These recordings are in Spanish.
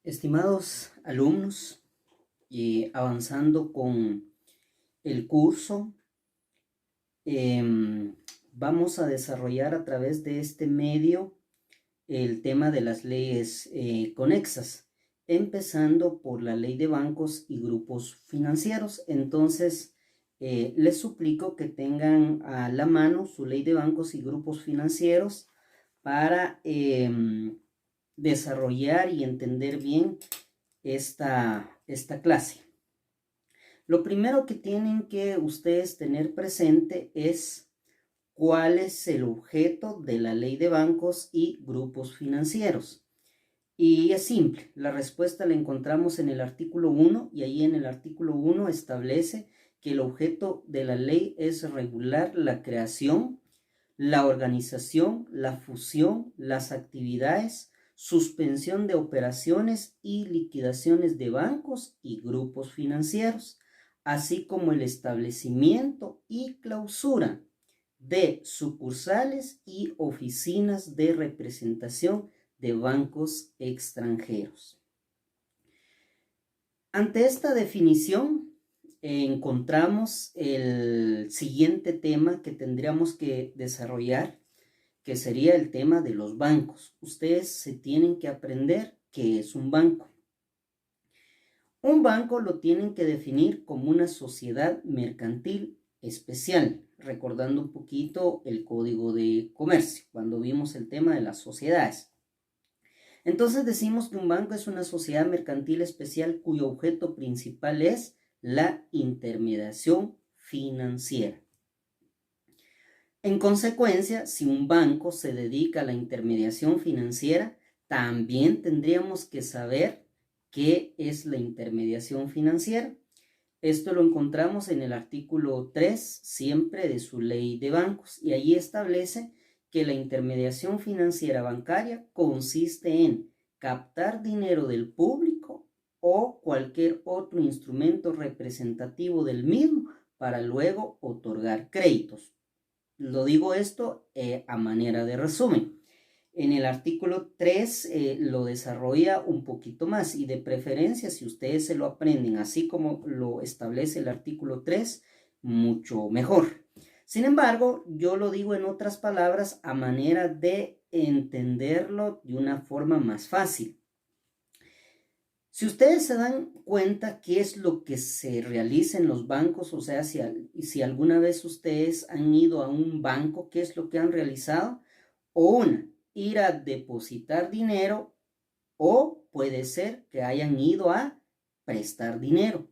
Estimados alumnos, avanzando con el curso, vamos a desarrollar a través de este medio el tema de las leyes conexas, empezando por la ley de bancos y grupos financieros. Entonces, les suplico que tengan a la mano su ley de bancos y grupos financieros para desarrollar y entender bien esta clase. Lo primero que tienen que ustedes tener presente es cuál es el objeto de la ley de bancos y grupos financieros. Y es simple, la respuesta la encontramos en el artículo 1 y ahí en el artículo 1 establece que el objeto de la ley es regular la creación, la organización, la fusión, las actividades, suspensión de operaciones y liquidaciones de bancos y grupos financieros, así como el establecimiento y clausura de sucursales y oficinas de representación de bancos extranjeros. Ante esta definición, encontramos el siguiente tema que tendríamos que desarrollar, que sería el tema de los bancos. Ustedes se tienen que aprender qué es un banco. Un banco lo tienen que definir como una sociedad mercantil especial, recordando un poquito el Código de Comercio, cuando vimos el tema de las sociedades. Entonces decimos que un banco es una sociedad mercantil especial cuyo objeto principal es la intermediación financiera. En consecuencia, si un banco se dedica a la intermediación financiera, también tendríamos que saber qué es la intermediación financiera. Esto lo encontramos en el artículo 3, siempre de su ley de bancos, y allí establece que la intermediación financiera bancaria consiste en captar dinero del público o cualquier otro instrumento representativo del mismo para luego otorgar créditos. Lo digo esto a manera de resumen. En el artículo 3 lo desarrolla un poquito más y de preferencia si ustedes se lo aprenden así como lo establece el artículo 3, mucho mejor. Sin embargo, yo lo digo en otras palabras a manera de entenderlo de una forma más fácil. Si ustedes se dan cuenta qué es lo que se realiza en los bancos, o sea, si alguna vez ustedes han ido a un banco, ¿qué es lo que han realizado? O ir a depositar dinero, o puede ser que hayan ido a prestar dinero.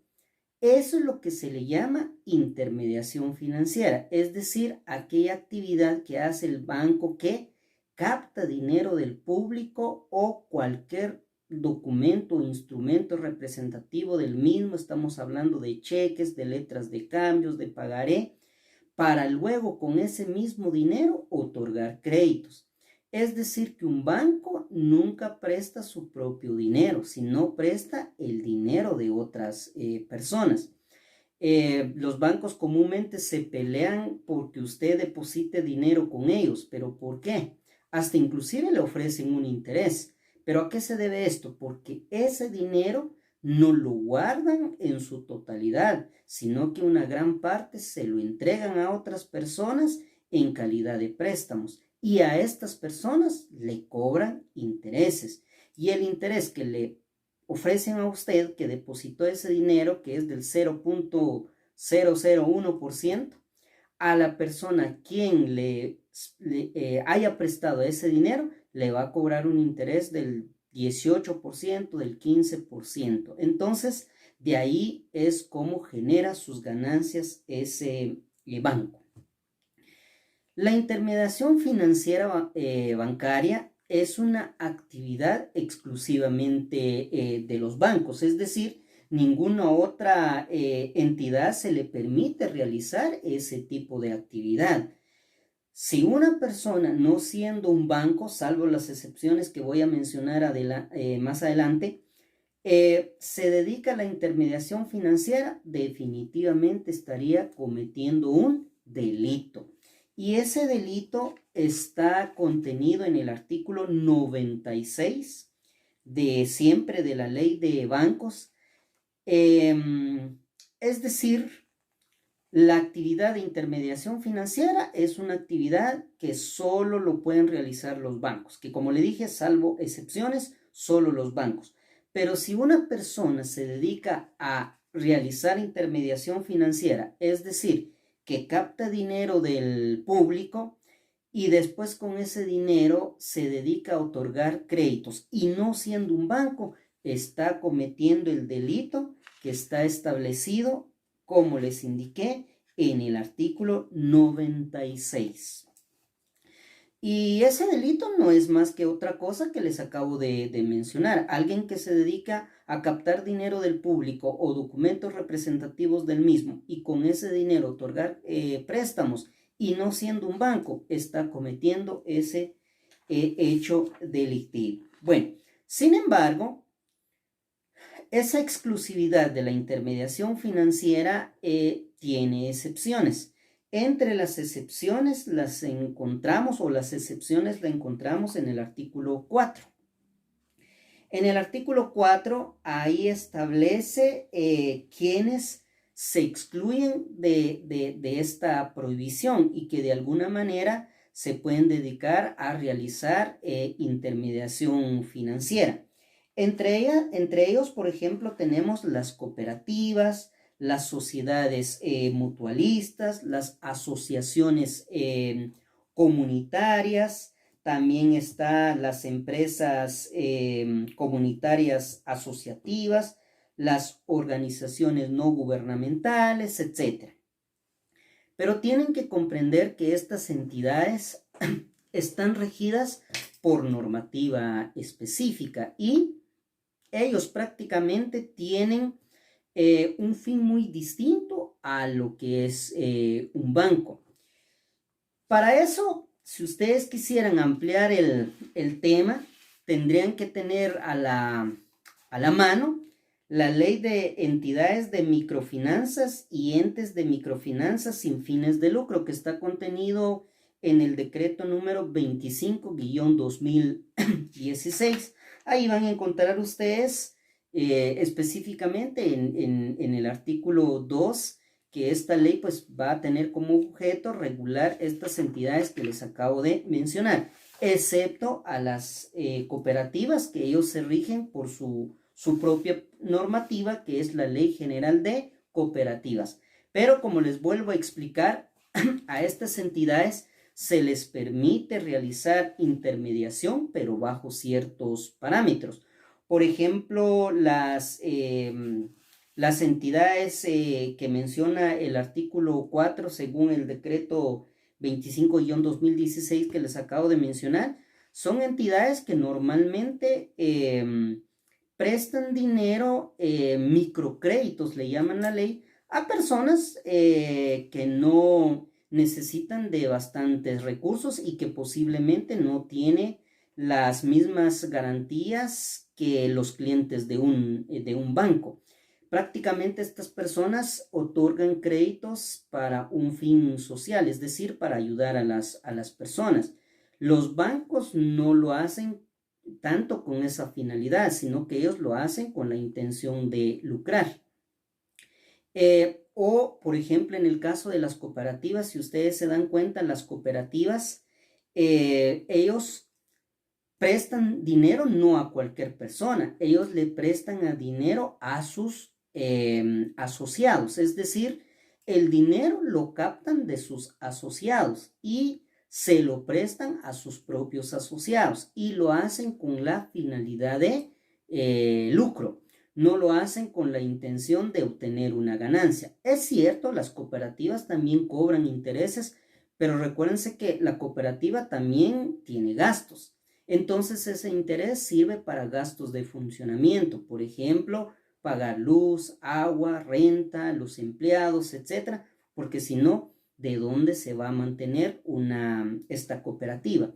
Eso es lo que se le llama intermediación financiera, es decir, aquella actividad que hace el banco que capta dinero del público o cualquier documento o instrumento representativo del mismo. Estamos hablando de cheques, de letras de cambios, de pagaré, para luego con ese mismo dinero otorgar créditos. Es decir, que un banco nunca presta su propio dinero, sino presta el dinero de otras personas. Los bancos comúnmente se pelean porque usted deposite dinero con ellos, pero ¿por qué? Hasta inclusive le ofrecen un interés. ¿Pero a qué se debe esto? Porque ese dinero no lo guardan en su totalidad, sino que una gran parte se lo entregan a otras personas en calidad de préstamos y a estas personas le cobran intereses. Y el interés que le ofrecen a usted que depositó ese dinero, que es del 0.001%, a la persona quien le haya prestado ese dinero, le va a cobrar un interés del 18%, del 15%. Entonces, de ahí es como genera sus ganancias ese banco. La intermediación financiera bancaria es una actividad exclusivamente de los bancos, es decir, ninguna otra entidad se le permite realizar ese tipo de actividad. Si una persona, no siendo un banco, salvo las excepciones que voy a mencionar más adelante, se dedica a la intermediación financiera, definitivamente estaría cometiendo un delito. Y ese delito está contenido en el artículo 96 de siempre de la ley de bancos. Es decir, la actividad de intermediación financiera es una actividad que solo lo pueden realizar los bancos, que como le dije, salvo excepciones, solo los bancos. Pero si una persona se dedica a realizar intermediación financiera, es decir, que capta dinero del público y después con ese dinero se dedica a otorgar créditos y no siendo un banco, está cometiendo el delito que está establecido, como les indiqué, en el artículo 96. Y ese delito no es más que otra cosa que les acabo de mencionar. Alguien que se dedica a captar dinero del público o documentos representativos del mismo y con ese dinero otorgar préstamos y no siendo un banco, está cometiendo ese hecho delictivo. Bueno, sin embargo, esa exclusividad de la intermediación financiera tiene excepciones. Entre las excepciones las encontramos en el artículo 4. En el artículo 4 ahí establece quienes se excluyen de esta prohibición y que de alguna manera se pueden dedicar a realizar intermediación financiera. Entre ellos, por ejemplo, tenemos las cooperativas, las sociedades mutualistas, las asociaciones comunitarias, también están las empresas comunitarias asociativas, las organizaciones no gubernamentales, etc. Pero tienen que comprender que estas entidades están regidas por normativa específica y ellos prácticamente tienen un fin muy distinto a lo que es un banco. Para eso, si ustedes quisieran ampliar el tema, tendrían que tener a la mano la ley de entidades de microfinanzas y entes de microfinanzas sin fines de lucro, que está contenido en el decreto número 25-2016. Ahí van a encontrar ustedes específicamente en el artículo 2 que esta ley pues va a tener como objeto regular estas entidades que les acabo de mencionar, excepto a las cooperativas, que ellos se rigen por su propia normativa, que es la Ley General de Cooperativas. Pero como les vuelvo a explicar, a estas entidades se les permite realizar intermediación, pero bajo ciertos parámetros. Por ejemplo, las entidades que menciona el artículo 4, según el decreto 25-2016 que les acabo de mencionar, son entidades que normalmente prestan dinero, microcréditos, le llaman la ley, a personas que no necesitan de bastantes recursos y que posiblemente no tiene las mismas garantías que los clientes de un banco. Prácticamente estas personas otorgan créditos para un fin social, es decir, para ayudar a las personas. Los bancos no lo hacen tanto con esa finalidad, sino que ellos lo hacen con la intención de lucrar. O, por ejemplo, en el caso de las cooperativas, si ustedes se dan cuenta, las cooperativas, ellos prestan dinero no a cualquier persona, ellos le prestan dinero a sus asociados, es decir, el dinero lo captan de sus asociados y se lo prestan a sus propios asociados y lo hacen con la finalidad de lucro. No lo hacen con la intención de obtener una ganancia. Es cierto, las cooperativas también cobran intereses, pero recuérdense que la cooperativa también tiene gastos. Entonces ese interés sirve para gastos de funcionamiento, por ejemplo, pagar luz, agua, renta, los empleados, etcétera, porque si no, ¿de dónde se va a mantener esta cooperativa?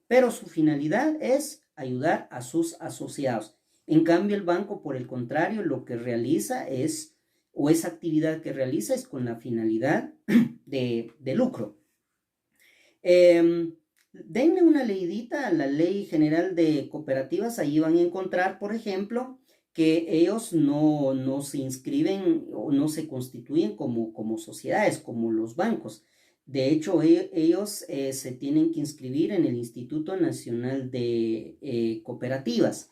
Pero su finalidad es ayudar a sus asociados. En cambio, el banco, por el contrario, lo que realiza esa actividad que realiza es con la finalidad de lucro. Denle una leidita a la Ley General de Cooperativas, ahí van a encontrar, por ejemplo, que ellos no se inscriben o no se constituyen como sociedades, como los bancos. De hecho, ellos se tienen que inscribir en el Instituto Nacional de Cooperativas.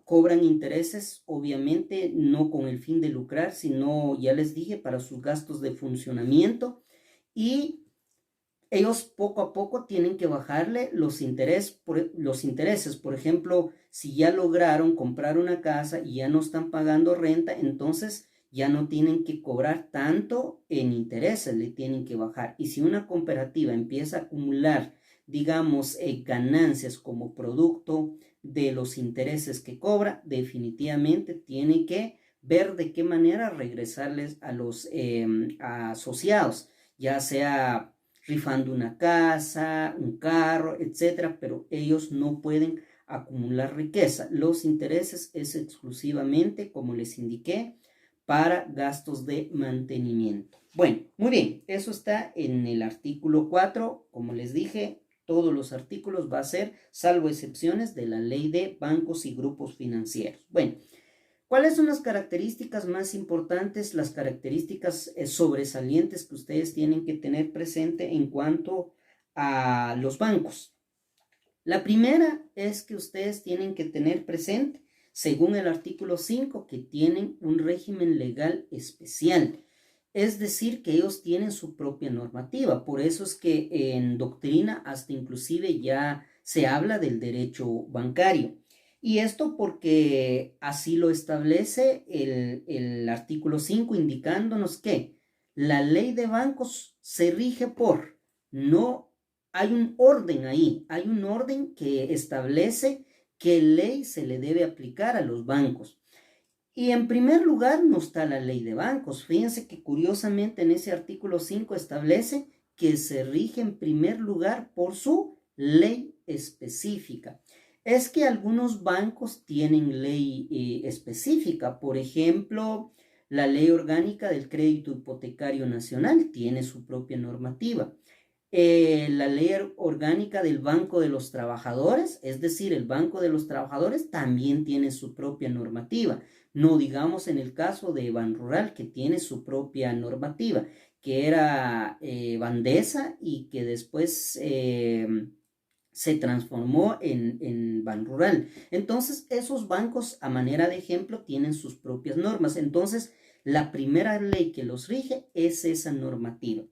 Cobran intereses, obviamente, no con el fin de lucrar, sino, ya les dije, para sus gastos de funcionamiento, y ellos poco a poco tienen que bajarle los intereses. Por ejemplo, si ya lograron comprar una casa y ya no están pagando renta, entonces ya no tienen que cobrar tanto en intereses, le tienen que bajar. Y si una cooperativa empieza a acumular, digamos, ganancias como producto de los intereses que cobra, definitivamente tiene que ver de qué manera regresarles a los asociados, ya sea rifando una casa, un carro, etcétera, pero ellos no pueden acumular riqueza. Los intereses es exclusivamente, como les indiqué, para gastos de mantenimiento. Bueno, muy bien, eso está en el artículo 4. Como les dije, todos los artículos va a ser, salvo excepciones, de la ley de bancos y grupos financieros. Bueno, ¿cuáles son las características más importantes, las características sobresalientes que ustedes tienen que tener presente en cuanto a los bancos? La primera es que ustedes tienen que tener presente, según el artículo 5, que tienen un régimen legal especial. Es decir, que ellos tienen su propia normativa. Por eso es que en doctrina hasta inclusive ya se habla del derecho bancario. Y esto porque así lo establece el artículo 5, indicándonos que la ley de bancos se rige por, no hay un orden ahí, hay un orden que establece qué ley se le debe aplicar a los bancos. Y en primer lugar no está la ley de bancos. Fíjense que curiosamente en ese artículo 5 establece que se rige en primer lugar por su ley específica. Es que algunos bancos tienen ley específica. Por ejemplo, la Ley Orgánica del Crédito Hipotecario Nacional tiene su propia normativa. La ley orgánica del Banco de los Trabajadores, es decir, el Banco de los Trabajadores también tiene su propia normativa. No digamos en el caso de Banrural, que tiene su propia normativa, que era Bandesa y que después se transformó en Banrural. Entonces, esos bancos, a manera de ejemplo, tienen sus propias normas. Entonces, la primera ley que los rige es esa normativa.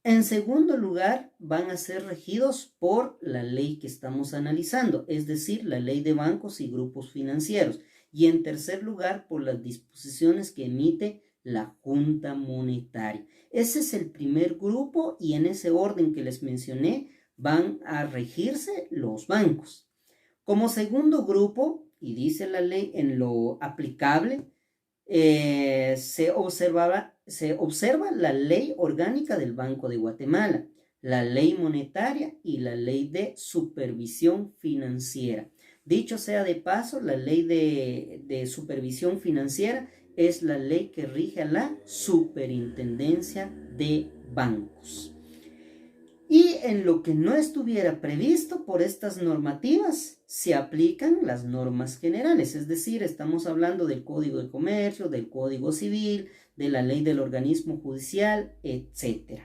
En segundo lugar, van a ser regidos por la ley que estamos analizando, es decir, la ley de bancos y grupos financieros. Y en tercer lugar, por las disposiciones que emite la Junta Monetaria. Ese es el primer grupo y en ese orden que les mencioné van a regirse los bancos. Como segundo grupo, y dice la ley en lo aplicable, se observa la ley orgánica del Banco de Guatemala, la ley monetaria y la ley de supervisión financiera. Dicho sea de paso, la ley de supervisión financiera es la ley que rige a la superintendencia de bancos. Y en lo que no estuviera previsto por estas normativas, se aplican las normas generales, es decir, estamos hablando del Código de Comercio, del Código Civil, de la ley del organismo judicial, etc.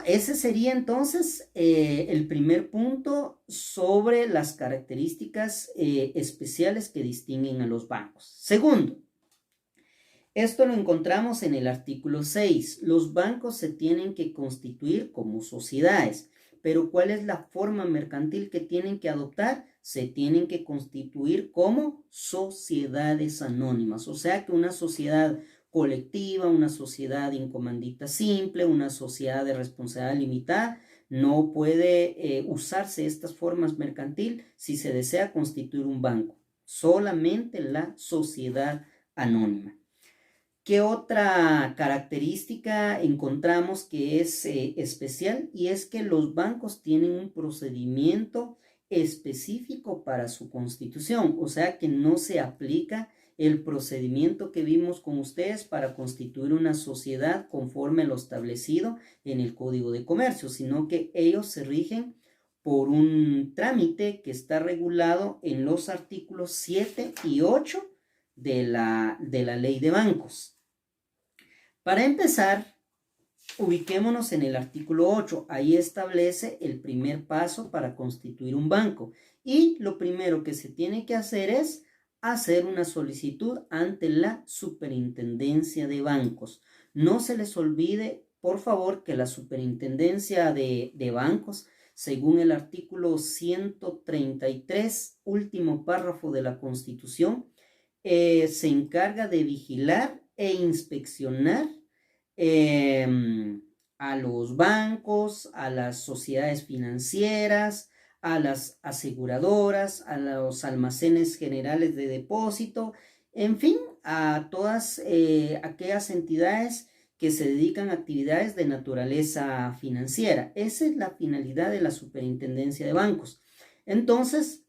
Ese sería entonces el primer punto sobre las características especiales que distinguen a los bancos. Segundo, esto lo encontramos en el artículo 6. Los bancos se tienen que constituir como sociedades, pero ¿cuál es la forma mercantil que tienen que adoptar? Se tienen que constituir como sociedades anónimas, o sea que una sociedad colectiva, una sociedad en comandita simple, una sociedad de responsabilidad limitada, no puede usarse estas formas mercantil si se desea constituir un banco, solamente la sociedad anónima. ¿Qué otra característica encontramos que es especial? Y es que los bancos tienen un procedimiento específico para su constitución, o sea que no se aplica el procedimiento que vimos con ustedes para constituir una sociedad conforme a lo establecido en el Código de Comercio, sino que ellos se rigen por un trámite que está regulado en los artículos 7 y 8 de la Ley de Bancos. Para empezar, ubiquémonos en el artículo 8. Ahí establece el primer paso para constituir un banco. Y lo primero que se tiene que hacer es hacer una solicitud ante la Superintendencia de Bancos. No se les olvide, por favor, que la Superintendencia de Bancos, según el artículo 133, último párrafo de la Constitución, se encarga de vigilar e inspeccionar a los bancos, a las sociedades financieras, a las aseguradoras, a los almacenes generales de depósito, en fin, a todas aquellas entidades que se dedican a actividades de naturaleza financiera. Esa es la finalidad de la Superintendencia de Bancos. Entonces,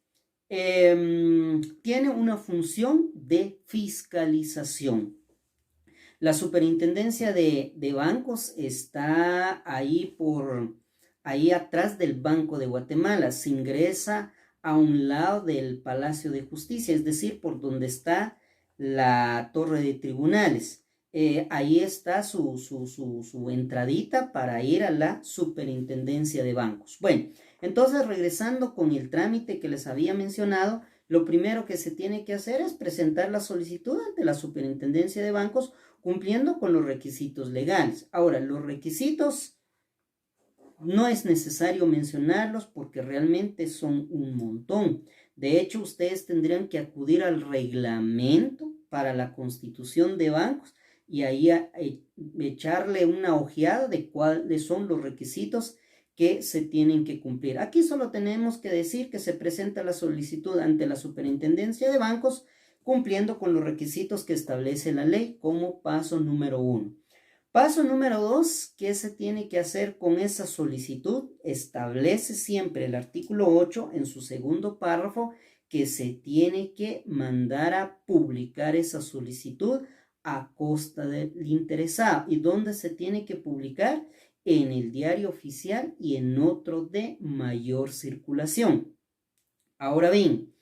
tiene una función de fiscalización. La Superintendencia de Bancos está ahí atrás del Banco de Guatemala. Se ingresa a un lado del Palacio de Justicia, es decir, por donde está la Torre de Tribunales. Ahí está su entradita para ir a la Superintendencia de Bancos. Bueno, entonces regresando con el trámite que les había mencionado, lo primero que se tiene que hacer es presentar la solicitud ante la Superintendencia de Bancos cumpliendo con los requisitos legales. Ahora, los requisitos no es necesario mencionarlos porque realmente son un montón. De hecho, ustedes tendrían que acudir al reglamento para la constitución de bancos y ahí echarle una ojeada de cuáles son los requisitos que se tienen que cumplir. Aquí solo tenemos que decir que se presenta la solicitud ante la Superintendencia de Bancos cumpliendo con los requisitos que establece la ley como paso número 1. Paso número 2, ¿qué se tiene que hacer con esa solicitud? Establece siempre el artículo 8 en su segundo párrafo que se tiene que mandar a publicar esa solicitud a costa del interesado. ¿Y dónde se tiene que publicar? En el diario oficial y en otro de mayor circulación. Ahora bien,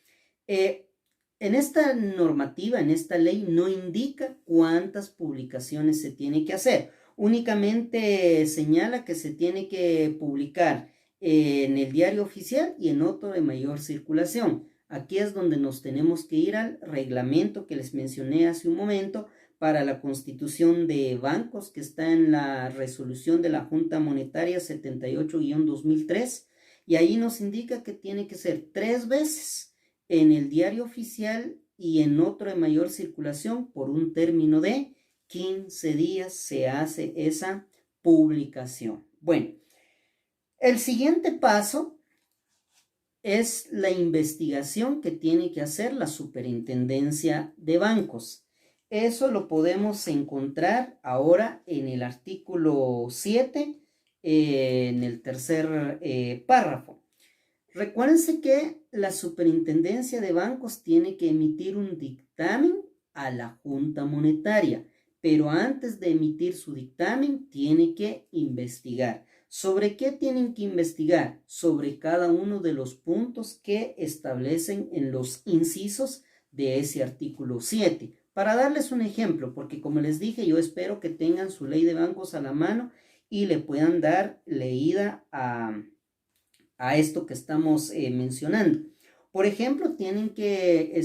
en esta normativa, en esta ley, no indica cuántas publicaciones se tiene que hacer. Únicamente señala que se tiene que publicar en el diario oficial y en otro de mayor circulación. Aquí es donde nos tenemos que ir al reglamento que les mencioné hace un momento para la constitución de bancos, que está en la resolución de la Junta Monetaria 78-2003, y ahí nos indica que tiene que ser 3 veces en el diario oficial y en otro de mayor circulación por un término de 15 días se hace esa publicación. Bueno, el siguiente paso es la investigación que tiene que hacer la Superintendencia de Bancos. Eso lo podemos encontrar ahora en el artículo 7, en el tercer párrafo. Recuérdense que la Superintendencia de Bancos tiene que emitir un dictamen a la Junta Monetaria, pero antes de emitir su dictamen tiene que investigar. ¿Sobre qué tienen que investigar? Sobre cada uno de los puntos que establecen en los incisos de ese artículo 7. Para darles un ejemplo, porque como les dije, yo espero que tengan su ley de bancos a la mano y le puedan dar leída a esto que estamos mencionando. Por ejemplo, tienen que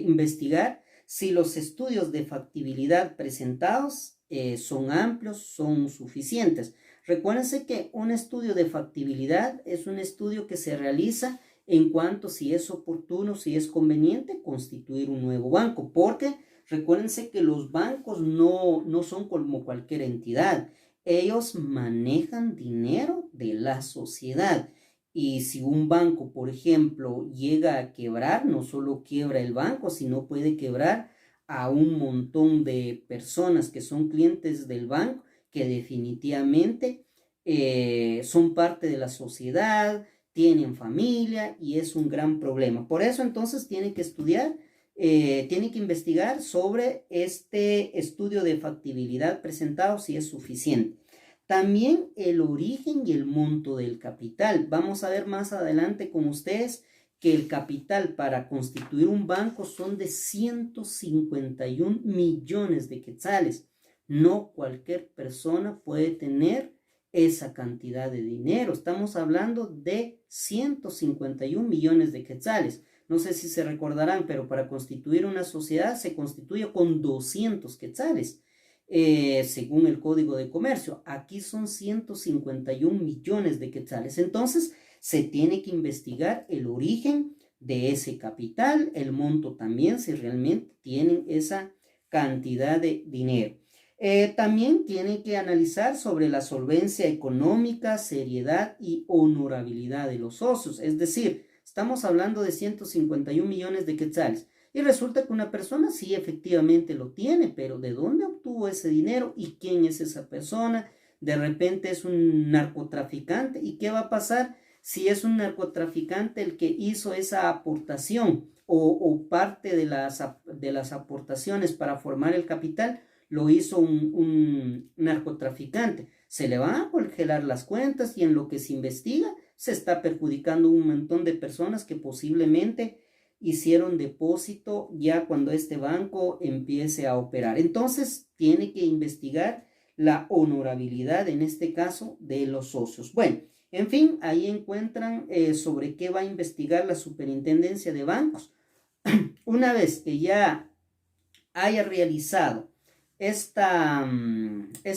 investigar si los estudios de factibilidad presentados son amplios, son suficientes. Recuérdense que un estudio de factibilidad es un estudio que se realiza en cuanto si es oportuno, si es conveniente constituir un nuevo banco, porque recuérdense que los bancos no son como cualquier entidad. Ellos manejan dinero de la sociedad. Y si un banco, por ejemplo, llega a quebrar, no solo quiebra el banco, sino puede quebrar a un montón de personas que son clientes del banco, que definitivamente son parte de la sociedad, tienen familia y es un gran problema. Por eso entonces tiene que estudiar tiene que investigar sobre este estudio de factibilidad presentado, si es suficiente. También el origen y el monto del capital. Vamos a ver más adelante con ustedes que el capital para constituir un banco son de 151 millones de quetzales. No cualquier persona puede tener esa cantidad de dinero. Estamos hablando de 151 millones de quetzales. No sé si se recordarán, pero para constituir una sociedad se constituye con 200 quetzales, según el Código de Comercio. Aquí son 151 millones de quetzales. Entonces, se tiene que investigar el origen de ese capital, el monto también, si realmente tienen esa cantidad de dinero. También tienen que analizar sobre la solvencia económica, seriedad y honorabilidad de los socios. Es decir, estamos hablando de 151 millones de quetzales. Y resulta que una persona sí efectivamente lo tiene, pero ¿de dónde obtuvo ese dinero? ¿Y quién es esa persona? De repente es un narcotraficante. ¿Y qué va a pasar si es un narcotraficante el que hizo esa aportación o parte de las aportaciones para formar el capital? Lo hizo un narcotraficante. Se le van a congelar las cuentas y en lo que se investiga se está perjudicando un montón de personas que posiblemente hicieron depósito ya cuando este banco empiece a operar. Entonces tiene que investigar la honorabilidad, en este caso, de los socios. Bueno, en fin, ahí encuentran sobre qué va a investigar la Superintendencia de Bancos. Una vez que ya haya realizado esta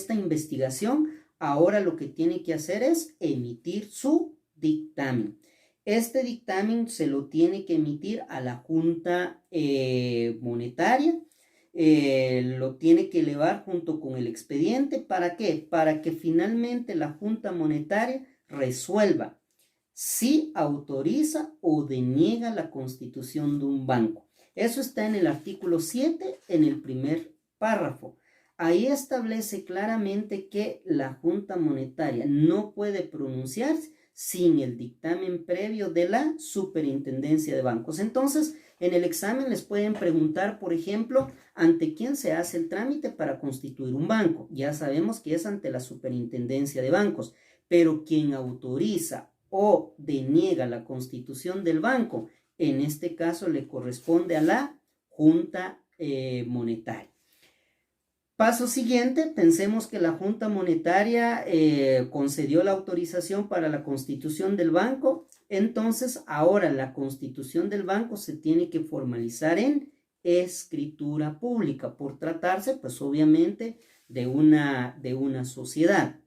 investigación, ahora lo que tiene que hacer es emitir su dictamen. Este dictamen se lo tiene que emitir a la Junta Monetaria, lo tiene que elevar junto con el expediente. ¿Para qué? Para que finalmente la Junta Monetaria resuelva si autoriza o deniega la constitución de un banco. Eso está en el artículo 7, en el primer párrafo. Ahí establece claramente que la Junta Monetaria no puede pronunciarse sin el dictamen previo de la Superintendencia de Bancos. Entonces, en el examen les pueden preguntar, por ejemplo, ¿ante quién se hace el trámite para constituir un banco? Ya sabemos que es ante la Superintendencia de Bancos, pero quien autoriza o deniega la constitución del banco, en este caso le corresponde a la Junta Monetaria. Paso siguiente, pensemos que la Junta Monetaria concedió la autorización para la constitución del banco. Entonces, ahora la constitución del banco se tiene que formalizar en escritura pública, por tratarse, pues obviamente, de una sociedad.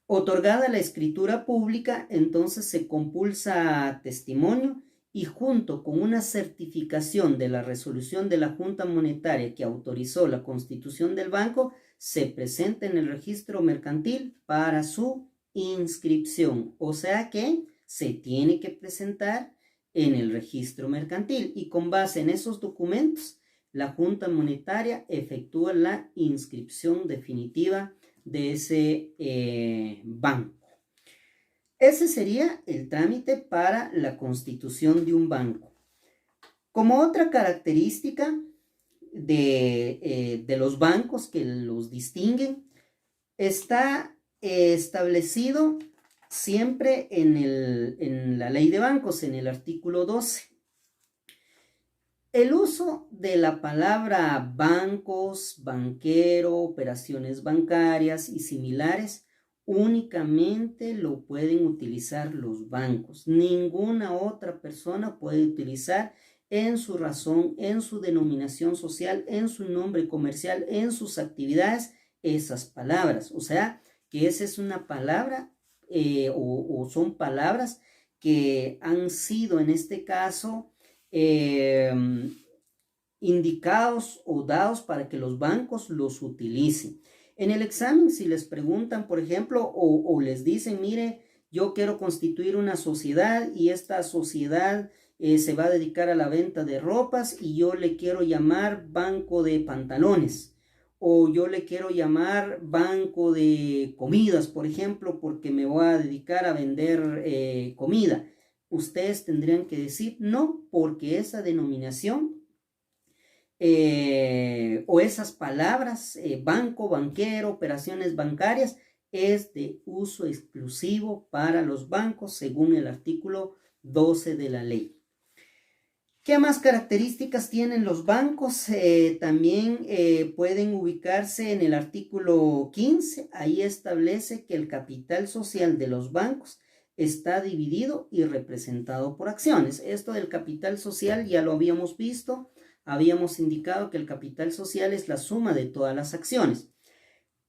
Otorgada la escritura pública, entonces se compulsa testimonio y junto con una certificación de la resolución de la Junta Monetaria que autorizó la constitución del banco, se presenta en el registro mercantil para su inscripción. O sea que se tiene que presentar en el registro mercantil y con base en esos documentos, la Junta Monetaria efectúa la inscripción definitiva de ese banco. Ese sería el trámite para la constitución de un banco. Como otra característica de los bancos que los distinguen, está establecido siempre en la ley de bancos, en el artículo 12. El uso de la palabra bancos, banquero, operaciones bancarias y similares únicamente lo pueden utilizar los bancos. Ninguna otra persona puede utilizar en su razón, en su denominación social, en su nombre comercial, en sus actividades, esas palabras. O sea, que esa es una palabra o son palabras que han sido en este caso indicados o dados para que los bancos los utilicen. En el examen, si les preguntan, por ejemplo, o les dicen, mire, yo quiero constituir una sociedad y esta sociedad se va a dedicar a la venta de ropas y yo le quiero llamar banco de pantalones, o yo le quiero llamar banco de comidas, por ejemplo, porque me voy a dedicar a vender comida. Ustedes tendrían que decir no, porque esa denominación o esas palabras, banco, banquero, operaciones bancarias, es de uso exclusivo para los bancos según el artículo 12 de la ley. ¿Qué más características tienen los bancos? También pueden ubicarse en el artículo 15. Ahí establece que el capital social de los bancos está dividido y representado por acciones. Esto del capital social ya lo habíamos visto. Habíamos indicado que el capital social es la suma de todas las acciones.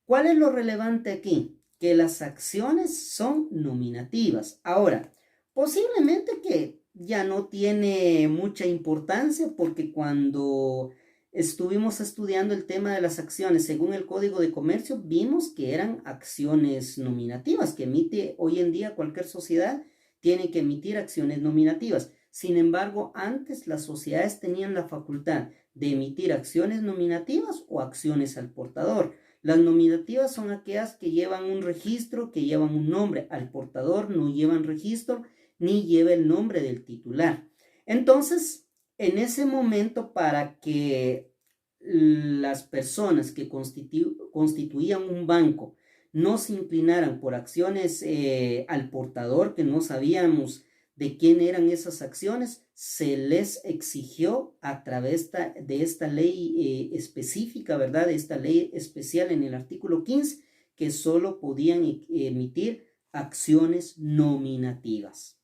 ¿Cuál es lo relevante aquí? Que las acciones son nominativas. Ahora, posiblemente que ya no tiene mucha importancia porque cuando estuvimos estudiando el tema de las acciones según el Código de Comercio, vimos que eran acciones nominativas que emite hoy en día cualquier sociedad, tiene que emitir acciones nominativas. Sin embargo, antes las sociedades tenían la facultad de emitir acciones nominativas o acciones al portador. Las nominativas son aquellas que llevan un registro, que llevan un nombre. Al portador no llevan registro ni lleva el nombre del titular. Entonces, en ese momento, para que las personas que constituían un banco no se inclinaran por acciones al portador, que no sabíamos de quién eran esas acciones, se les exigió a través de esta ley específica, ¿verdad? De esta ley especial en el artículo 15, que solo podían emitir acciones nominativas.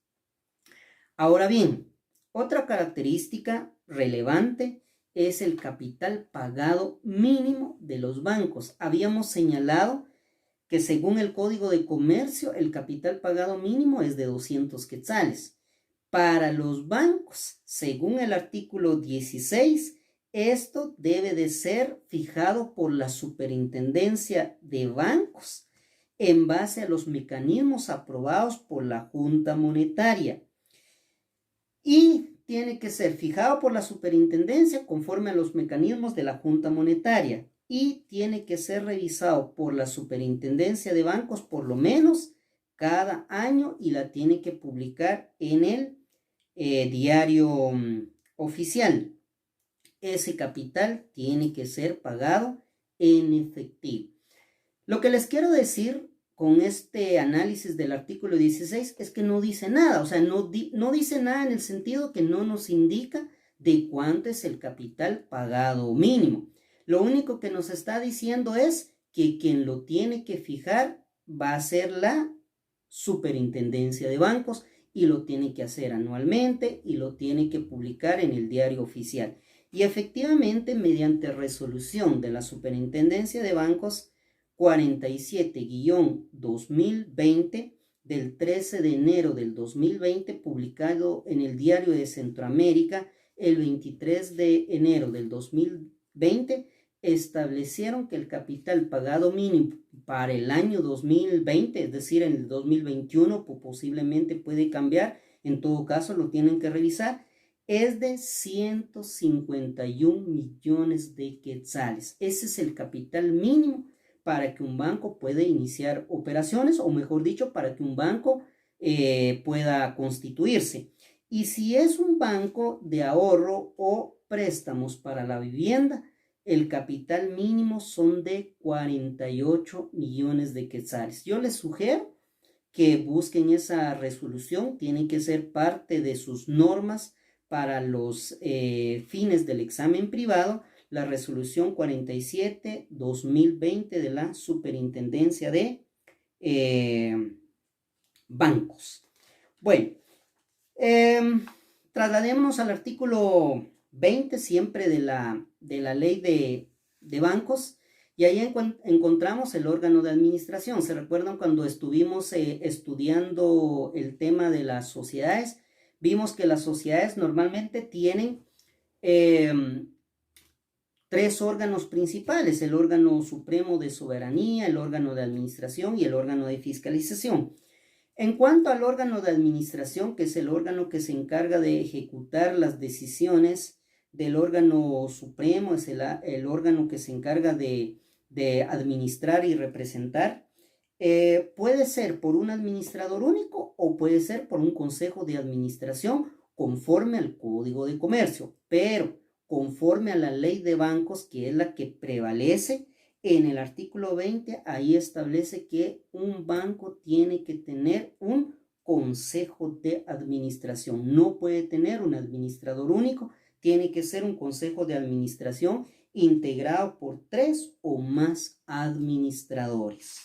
Ahora bien, otra característica relevante es el capital pagado mínimo de los bancos. Habíamos señalado que según el Código de Comercio, el capital pagado mínimo es de 200 quetzales. Para los bancos, según el artículo 16, esto debe de ser fijado por la Superintendencia de Bancos en base a los mecanismos aprobados por la Junta Monetaria. Y tiene que ser fijado por la superintendencia conforme a los mecanismos de la Junta Monetaria y tiene que ser revisado por la superintendencia de bancos por lo menos cada año y la tiene que publicar en el diario oficial. Ese capital tiene que ser pagado en efectivo. Lo que les quiero decir con este análisis del artículo 16 es que no dice nada, o sea, no dice nada en el sentido que no nos indica de cuánto es el capital pagado mínimo. Lo único que nos está diciendo es que quien lo tiene que fijar va a ser la Superintendencia de Bancos y lo tiene que hacer anualmente y lo tiene que publicar en el diario oficial. Y efectivamente, mediante resolución de la Superintendencia de Bancos 47-2020 del 13 de enero del 2020, publicado en el Diario de Centroamérica el 23 de enero del 2020, establecieron que el capital pagado mínimo para el año 2020, es decir, en el 2021, posiblemente puede cambiar, en todo caso lo tienen que revisar, es de 151 millones de quetzales. Ese es el capital mínimo para que un banco pueda iniciar operaciones, o mejor dicho, para que un banco pueda constituirse. Y si es un banco de ahorro o préstamos para la vivienda, el capital mínimo son de 48 millones de quetzales. Yo les sugiero que busquen esa resolución, tiene que ser parte de sus normas para los fines del examen privado, la resolución 47-2020 de la Superintendencia de Bancos. Bueno, trasladémonos al artículo 20 siempre de la ley de bancos, y ahí encontramos el órgano de administración. ¿Se recuerdan cuando estuvimos estudiando el tema de las sociedades? Vimos que las sociedades normalmente tienen tres órganos principales: el órgano supremo de soberanía, el órgano de administración y el órgano de fiscalización. En cuanto al órgano de administración, que es el órgano que se encarga de ejecutar las decisiones del órgano supremo, es el órgano que se encarga de administrar y representar, puede ser por un administrador único o puede ser por un consejo de administración conforme al Código de Comercio. Pero conforme a la ley de bancos, que es la que prevalece. En el artículo 20, ahí establece que un banco tiene que tener un consejo de administración. No puede tener un administrador único, tiene que ser un consejo de administración integrado por 3 o más administradores.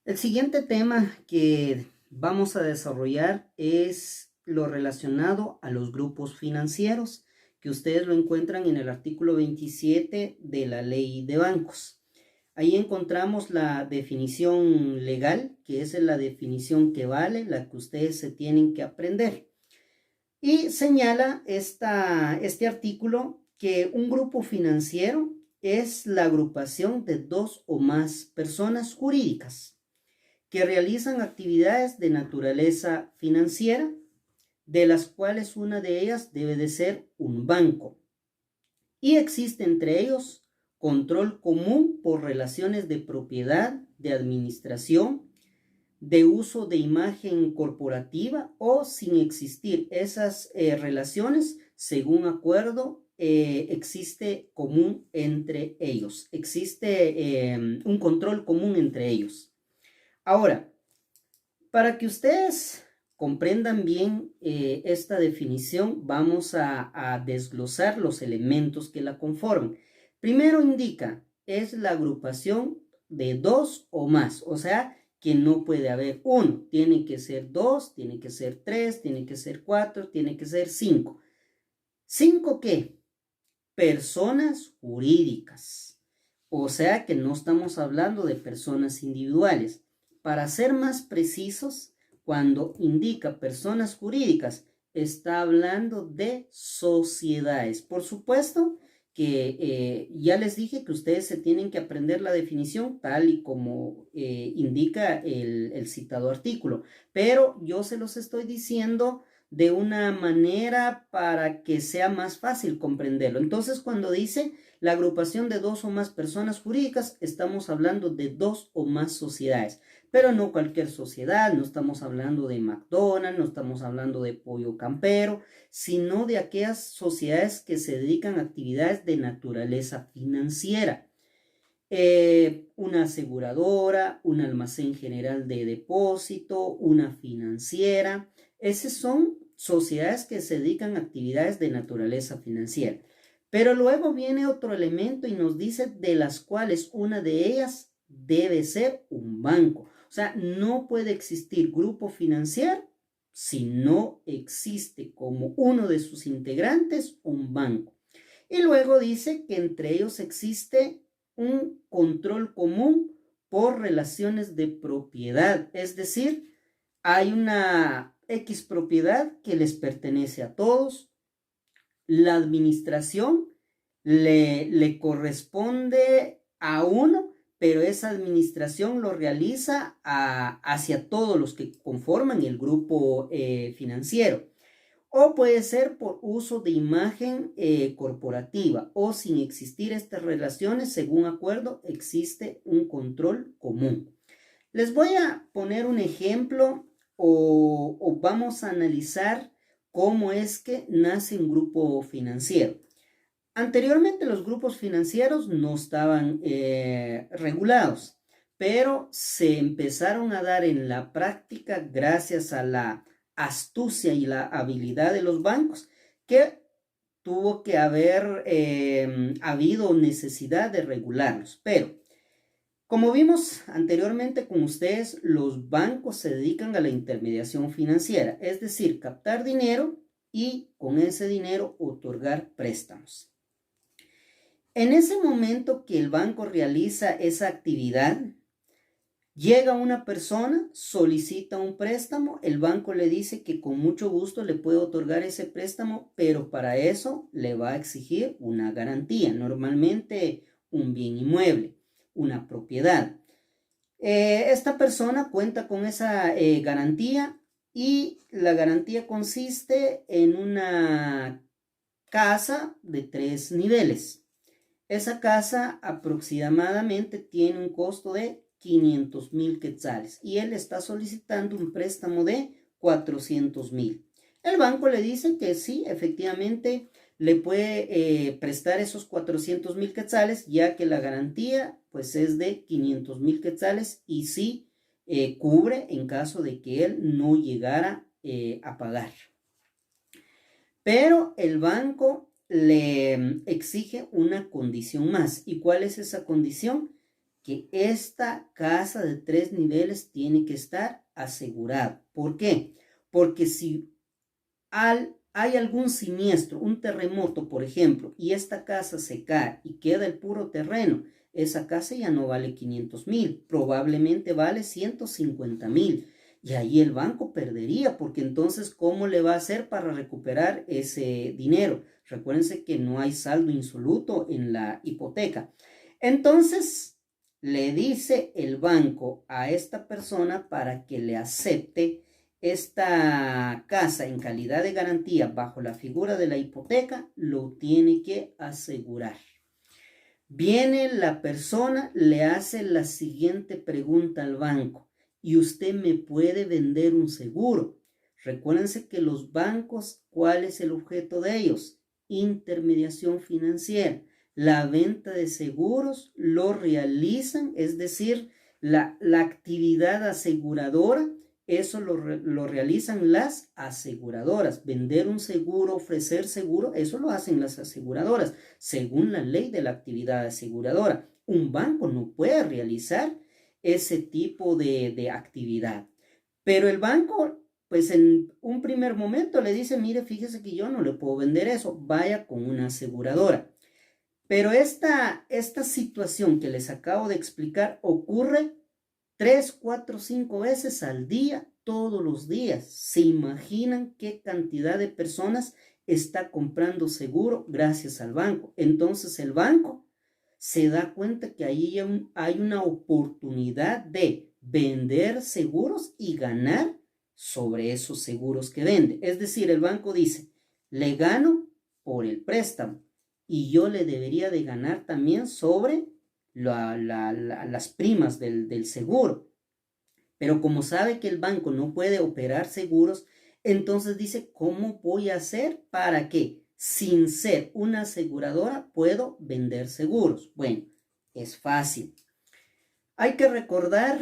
El siguiente tema que vamos a desarrollar es lo relacionado a los grupos financieros, que ustedes lo encuentran en el artículo 27 de la ley de bancos. Ahí encontramos la definición legal, que es la definición que vale, la que ustedes se tienen que aprender. Y señala este artículo que un grupo financiero es la agrupación de 2 o más personas jurídicas que realizan actividades de naturaleza financiera, de las cuales una de ellas debe de ser un banco. Y existe entre ellos control común por relaciones de propiedad, de administración, de uso de imagen corporativa o sin existir esas relaciones, según acuerdo, existe común entre ellos. Existe un control común entre ellos. Ahora, para que ustedes comprendan bien esta definición, vamos a desglosar los elementos que la conforman. Primero indica, es la agrupación de 2 o más, o sea, que no puede haber uno, tiene que ser 2, tiene que ser 3, tiene que ser 4, tiene que ser 5. ¿5 qué? Personas jurídicas, o sea que no estamos hablando de personas individuales. Para ser más precisos, cuando indica personas jurídicas, está hablando de sociedades. Por supuesto que ya les dije que ustedes se tienen que aprender la definición tal y como indica el citado artículo, pero yo se los estoy diciendo de una manera para que sea más fácil comprenderlo. Entonces, cuando dice la agrupación de 2 o más personas jurídicas, estamos hablando de 2 o más sociedades, pero no cualquier sociedad, no estamos hablando de McDonald's, no estamos hablando de Pollo Campero, sino de aquellas sociedades que se dedican a actividades de naturaleza financiera. Una aseguradora, un almacén general de depósito, una financiera. Esas son sociedades que se dedican a actividades de naturaleza financiera. Pero luego viene otro elemento y nos dice de las cuales una de ellas debe ser un banco. O sea, no puede existir grupo financiero si no existe como uno de sus integrantes un banco. Y luego dice que entre ellos existe un control común por relaciones de propiedad, es decir, hay una X propiedad que les pertenece a todos, la administración le corresponde a uno, pero esa administración lo realiza hacia todos los que conforman el grupo financiero. O puede ser por uso de imagen corporativa o sin existir estas relaciones, según acuerdo, existe un control común. Les voy a poner un ejemplo o vamos a analizar cómo es que nace un grupo financiero. Anteriormente los grupos financieros no estaban regulados, pero se empezaron a dar en la práctica gracias a la astucia y la habilidad de los bancos, que tuvo que haber habido necesidad de regularlos. Pero, como vimos anteriormente con ustedes, los bancos se dedican a la intermediación financiera, es decir, captar dinero y con ese dinero otorgar préstamos. En ese momento que el banco realiza esa actividad, llega una persona, solicita un préstamo, el banco le dice que con mucho gusto le puede otorgar ese préstamo, pero para eso le va a exigir una garantía, normalmente un bien inmueble, una propiedad. Esta persona cuenta con esa garantía y la garantía consiste en una casa de 3 niveles. Esa casa aproximadamente tiene un costo de 500,000 quetzales y él está solicitando un préstamo de 400,000. El banco le dice que sí, efectivamente, le puede prestar esos 400,000 quetzales, ya que la garantía pues es de 500,000 quetzales y sí cubre en caso de que él no llegara a pagar. Pero el banco le exige una condición más. ¿Y cuál es esa condición? Que esta casa de 3 niveles tiene que estar asegurada. ¿Por qué? Porque si hay algún siniestro, un terremoto, por ejemplo, y esta casa se cae y queda el puro terreno, esa casa ya no vale 500,000, probablemente vale 150,000. Y ahí el banco perdería, porque entonces, ¿cómo le va a hacer para recuperar ese dinero? Recuérdense que no hay saldo insoluto en la hipoteca. Entonces, le dice el banco a esta persona para que le acepte esta casa en calidad de garantía bajo la figura de la hipoteca, lo tiene que asegurar. Viene la persona, le hace la siguiente pregunta al banco: ¿y usted me puede vender un seguro? Recuérdense que los bancos, ¿cuál es el objeto de ellos? Intermediación financiera. La venta de seguros lo realizan, es decir, la actividad aseguradora, eso lo realizan las aseguradoras. Vender un seguro, ofrecer seguro, eso lo hacen las aseguradoras, según la ley de la actividad aseguradora. Un banco no puede realizar ese tipo de actividad. Pero el banco, pues en un primer momento le dice: mire, fíjese que yo no le puedo vender eso, vaya con una aseguradora. Pero esta situación que les acabo de explicar ocurre 3, 4, 5 veces al día, todos los días. ¿Se imaginan qué cantidad de personas está comprando seguro gracias al banco? Entonces el banco se da cuenta que ahí hay una oportunidad de vender seguros y ganar sobre esos seguros que vende. Es decir, el banco dice: le gano por el préstamo y yo le debería de ganar también sobre las primas del seguro. Pero como sabe que el banco no puede operar seguros, entonces dice: ¿cómo voy a hacer para que, sin ser una aseguradora, puedo vender seguros? Bueno, es fácil. Hay que recordar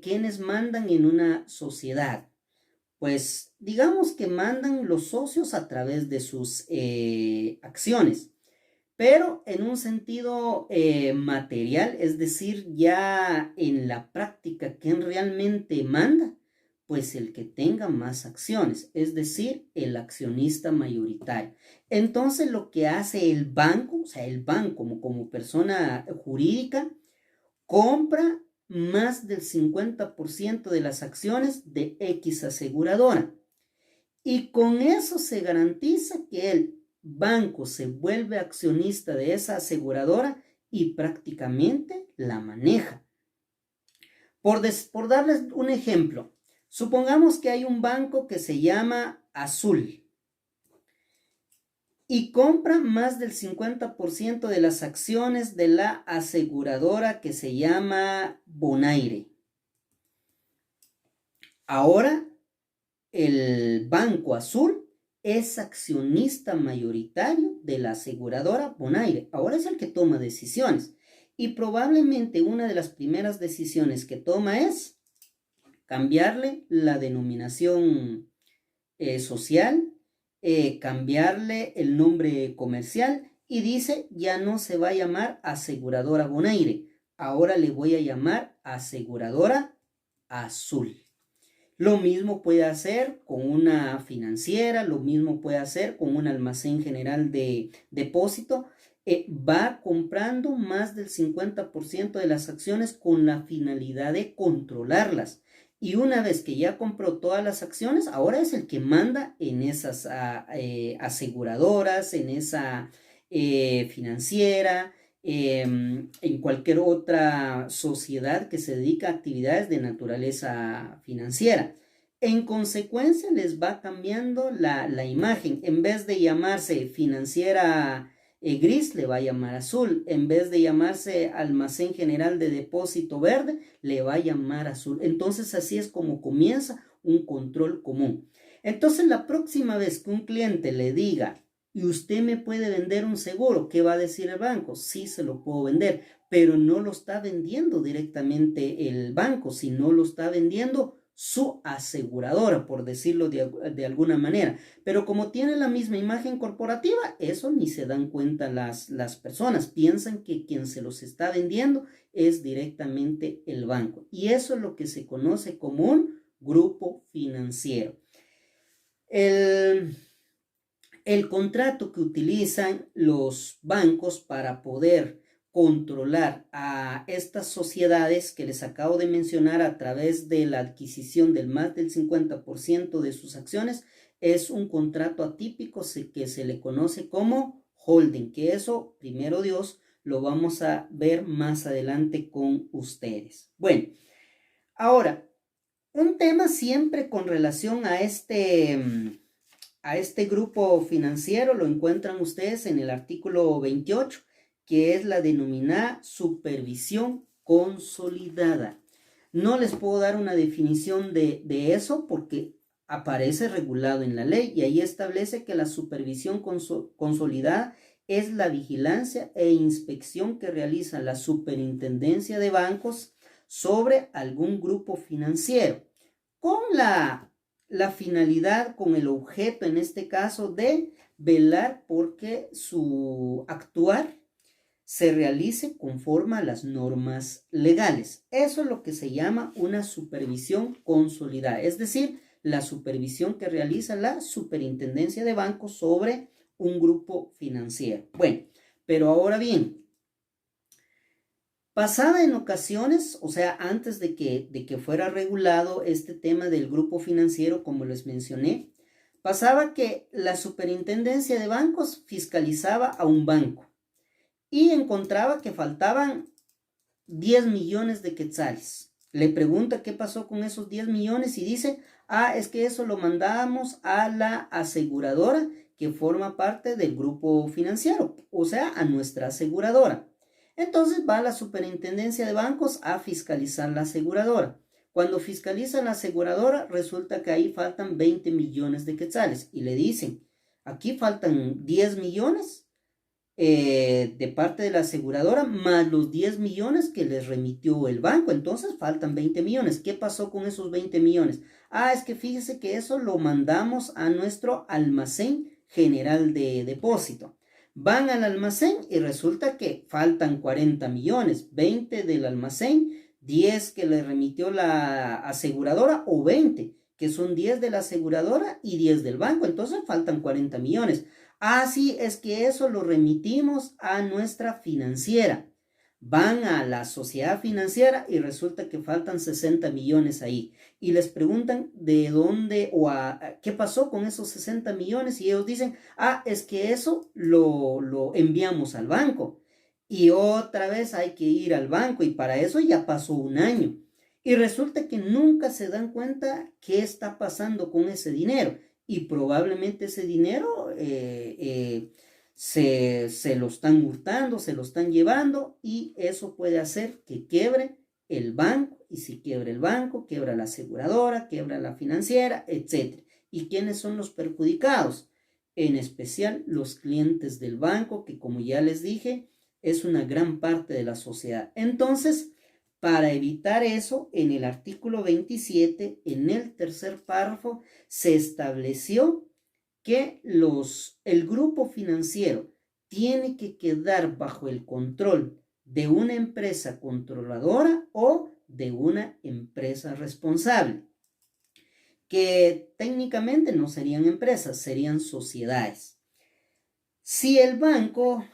quiénes mandan en una sociedad. Pues digamos que mandan los socios a través de sus acciones. Pero en un sentido material, es decir, ya en la práctica, ¿quién realmente manda? Pues el que tenga más acciones, es decir, el accionista mayoritario. Entonces lo que hace el banco, o sea, el banco como persona jurídica, compra más del 50% de las acciones de X aseguradora. Y con eso se garantiza que el banco se vuelve accionista de esa aseguradora y prácticamente la maneja. Por darles un ejemplo, supongamos que hay un banco que se llama Azul y compra más del 50% de las acciones de la aseguradora que se llama Bonaire. Ahora el Banco Azul es accionista mayoritario de la aseguradora Bonaire. Ahora es el que toma decisiones. Y probablemente una de las primeras decisiones que toma es cambiarle la denominación social, cambiarle el nombre comercial, y dice: ya no se va a llamar aseguradora Bonaire, ahora le voy a llamar aseguradora Azul. Lo mismo puede hacer con una financiera, lo mismo puede hacer con un almacén general de depósito. Va comprando más del 50% de las acciones con la finalidad de controlarlas. Y una vez que ya compró todas las acciones, ahora es el que manda en esas aseguradoras, en esa financiera, en cualquier otra sociedad que se dedica a actividades de naturaleza financiera. En consecuencia, les va cambiando la imagen. En vez de llamarse financiera gris, le va a llamar azul. En vez de llamarse almacén general de depósito verde, le va a llamar azul. Entonces así es como comienza un control común. Entonces, la próxima vez que un cliente le diga, ¿y usted me puede vender un seguro? ¿Qué va a decir el banco? Sí, se lo puedo vender, pero no lo está vendiendo directamente el banco, sino lo está vendiendo su aseguradora, por decirlo de alguna manera. Pero como tiene la misma imagen corporativa, eso ni se dan cuenta las personas. Piensan que quien se los está vendiendo es directamente el banco. Y eso es lo que se conoce como un grupo financiero. El contrato que utilizan los bancos para poder controlar a estas sociedades que les acabo de mencionar a través de la adquisición del más del 50% de sus acciones es un contrato atípico que se le conoce como holding, que eso, primero Dios, lo vamos a ver más adelante con ustedes. Bueno, ahora, un tema siempre con relación a este grupo financiero lo encuentran ustedes en el artículo 28, que es la denominada supervisión consolidada. No les puedo dar una definición de eso porque aparece regulado en la ley y ahí establece que la supervisión consolidada es la vigilancia e inspección que realiza la superintendencia de bancos sobre algún grupo financiero con la finalidad, con el objeto en este caso de velar porque su actuar se realice conforme a las normas legales. Eso es lo que se llama una supervisión consolidada, es decir, la supervisión que realiza la superintendencia de bancos sobre un grupo financiero. Bueno, pero ahora bien, pasaba en ocasiones, o sea, antes de que fuera regulado este tema del grupo financiero, como les mencioné, pasaba que la superintendencia de bancos fiscalizaba a un banco y encontraba que faltaban 10 millones de quetzales. Le pregunta qué pasó con esos 10 millones y dice, es que eso lo mandamos a la aseguradora que forma parte del grupo financiero, o sea, a nuestra aseguradora. Entonces va la superintendencia de bancos a fiscalizar la aseguradora. Cuando fiscaliza la aseguradora, resulta que ahí faltan 20 millones de quetzales y le dicen, aquí faltan 10 millones de parte de la aseguradora más los 10 millones que les remitió el banco. Entonces faltan 20 millones. ¿Qué pasó con esos 20 millones? Es que fíjese que eso lo mandamos a nuestro almacén general de depósito. Van al almacén y resulta que faltan 40 millones, 20 del almacén, 10 que le remitió la aseguradora o 20, que son 10 de la aseguradora y 10 del banco. Entonces faltan 40 millones. Sí, es que eso lo remitimos a nuestra financiera. Van a la sociedad financiera y resulta que faltan 60 millones ahí. Y les preguntan de dónde o qué pasó con esos 60 millones y ellos dicen, es que eso lo enviamos al banco. Y otra vez hay que ir al banco y para eso ya pasó un año. Y resulta que nunca se dan cuenta qué está pasando con ese dinero. Y probablemente ese dinero se lo están hurtando, se lo están llevando y eso puede hacer que quiebre el banco y si quiebra el banco, quiebra la aseguradora, quiebra la financiera, etc. ¿Y quiénes son los perjudicados? En especial los clientes del banco, que como ya les dije, es una gran parte de la sociedad. Entonces, para evitar eso, en el artículo 27, en el tercer párrafo, se estableció que el grupo financiero tiene que quedar bajo el control de una empresa controladora o de una empresa responsable, que técnicamente no serían empresas, serían sociedades. Si el banco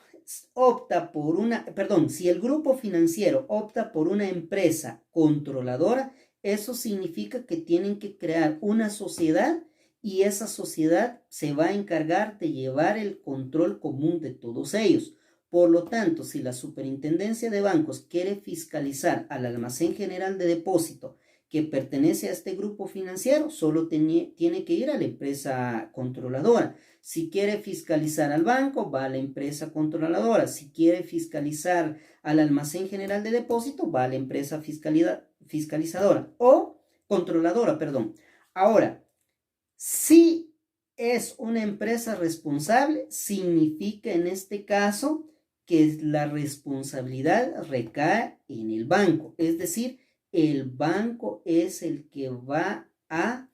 si el grupo financiero opta por una empresa controladora, eso significa que tienen que crear una sociedad y esa sociedad se va a encargar de llevar el control común de todos ellos. Por lo tanto, si la superintendencia de bancos quiere fiscalizar al almacén general de depósito que pertenece a este grupo financiero, solo tiene que ir a la empresa controladora. Si quiere fiscalizar al banco, va a la empresa controladora. Si quiere fiscalizar al almacén general de depósito, va a la empresa fiscalizadora o controladora, perdón. Ahora, Si es una empresa responsable, significa en este caso que la responsabilidad recae en el banco. Es decir, el banco es el que va a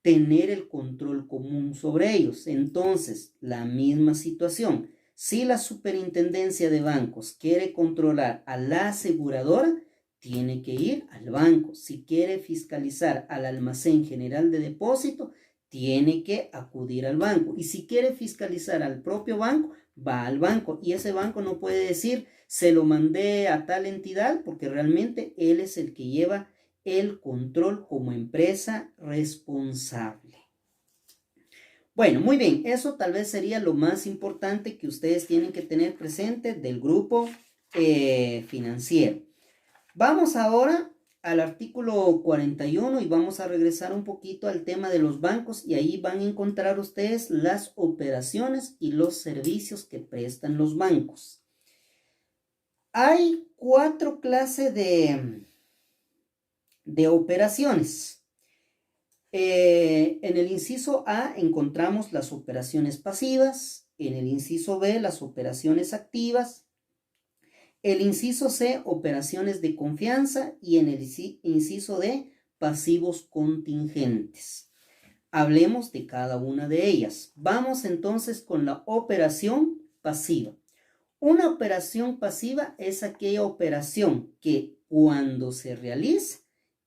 tener el control común sobre ellos. Entonces, la misma situación. Si la superintendencia de bancos quiere controlar a la aseguradora, tiene que ir al banco. Si quiere fiscalizar al almacén general de depósito, tiene que acudir al banco. Y si quiere fiscalizar al propio banco, va al banco. Y ese banco no puede decir, se lo mandé a tal entidad, porque realmente él es el que lleva el control como empresa responsable. Bueno, muy bien, eso tal vez sería lo más importante que ustedes tienen que tener presente del grupo financiero. Vamos ahora al artículo 41 y vamos a regresar un poquito al tema de los bancos, y ahí van a encontrar ustedes las operaciones y los servicios que prestan los bancos. Hay 4 clases de operaciones. En el inciso A encontramos las operaciones pasivas, en el inciso B las operaciones activas, el inciso C operaciones de confianza y en el inciso D pasivos contingentes. Hablemos de cada una de ellas. Vamos entonces con la operación pasiva. Una operación pasiva es aquella operación que cuando se realiza,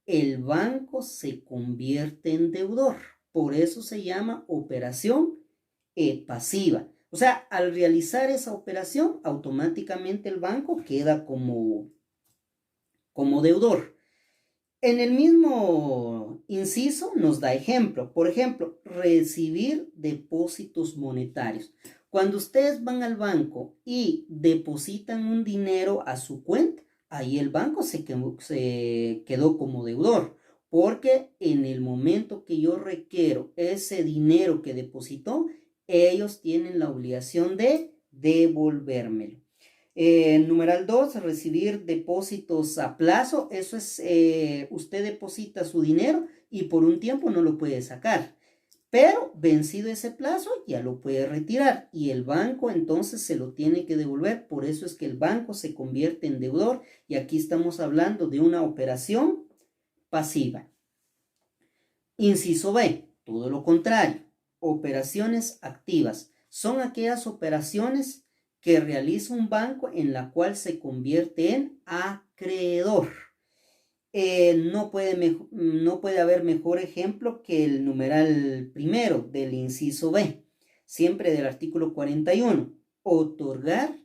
el banco se convierte en deudor. Por eso se llama operación pasiva. O sea, al realizar esa operación, automáticamente el banco queda como deudor. En el mismo inciso nos da ejemplo. Por ejemplo, recibir depósitos monetarios. Cuando ustedes van al banco y depositan un dinero a su cuenta, ahí el banco se quedó como deudor, porque en el momento que yo requiero ese dinero que depositó, ellos tienen la obligación de devolvérmelo. Numeral 2, recibir depósitos a plazo. Eso es, usted deposita su dinero y por un tiempo no lo puede sacar, pero vencido ese plazo ya lo puede retirar y el banco entonces se lo tiene que devolver. Por eso es que el banco se convierte en deudor, y aquí estamos hablando de una operación pasiva. Inciso B, todo lo contrario, operaciones activas. Son aquellas operaciones que realiza un banco en la cual se convierte en acreedor. No puede haber mejor ejemplo que el numeral primero del inciso B, siempre del artículo 41, otorgar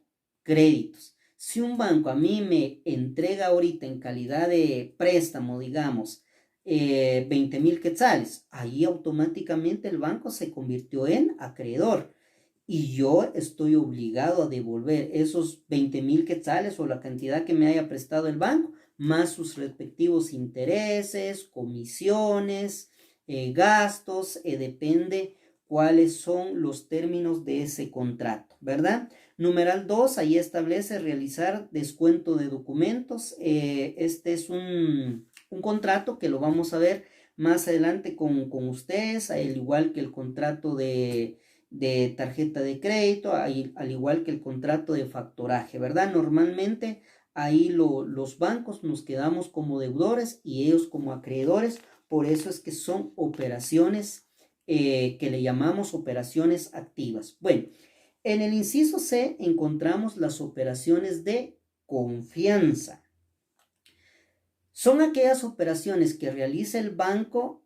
créditos. Si un banco a mí me entrega ahorita en calidad de préstamo, digamos, 20,000 quetzales, ahí automáticamente el banco se convirtió en acreedor. Y yo estoy obligado a devolver esos 20,000 quetzales o la cantidad que me haya prestado el banco, más sus respectivos intereses, comisiones, gastos, depende cuáles son los términos de ese contrato, ¿verdad? Numeral 2, ahí establece realizar descuento de documentos. Este es un contrato que lo vamos a ver más adelante con ustedes, al igual que el contrato de tarjeta de crédito, al igual que el contrato de factoraje, ¿verdad? Normalmente ahí los bancos nos quedamos como deudores y ellos como acreedores. Por eso es que son operaciones que le llamamos operaciones activas. Bueno, en el inciso C encontramos las operaciones de confianza. Son aquellas operaciones que realiza el banco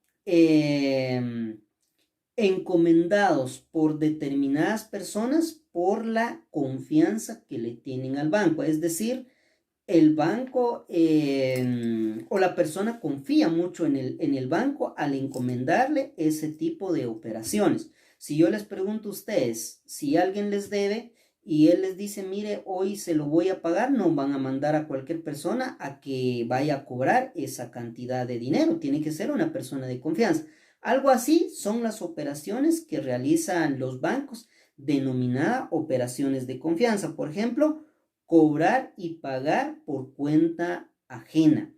encomendados por determinadas personas por la confianza que le tienen al banco. Es decir, el banco o la persona confía mucho en el banco al encomendarle ese tipo de operaciones. Si yo les pregunto a ustedes, si alguien les debe y él les dice, mire, hoy se lo voy a pagar, no van a mandar a cualquier persona a que vaya a cobrar esa cantidad de dinero. Tiene que ser una persona de confianza. Algo así son las operaciones que realizan los bancos, denominadas operaciones de confianza. Por ejemplo, cobrar y pagar por cuenta ajena.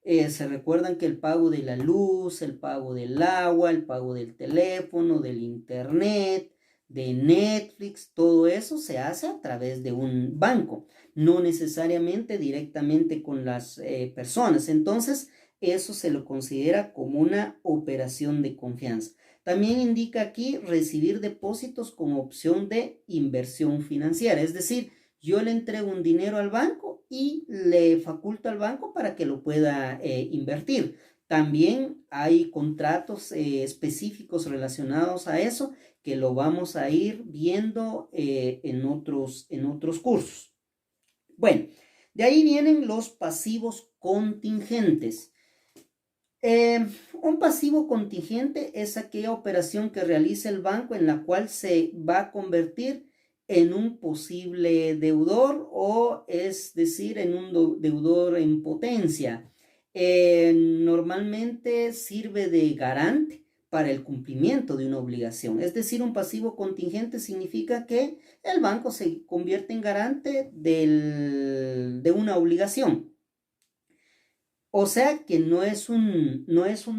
Se recuerdan que el pago de la luz, el pago del agua, el pago del teléfono, del internet, de Netflix, todo eso se hace a través de un banco, no necesariamente directamente con las personas. Entonces, eso se lo considera como una operación de confianza. También indica aquí recibir depósitos con opción de inversión financiera, es decir, yo le entrego un dinero al banco y le faculto al banco para que lo pueda invertir. También hay contratos específicos relacionados a eso que lo vamos a ir viendo en otros cursos. Bueno, de ahí vienen los pasivos contingentes. Un pasivo contingente es aquella operación que realiza el banco en la cual se va a convertir en un posible deudor, o es decir, en un deudor en potencia. Normalmente sirve de garante para el cumplimiento de una obligación. Es decir, un pasivo contingente significa que el banco se convierte en garante de una obligación. O sea que no es un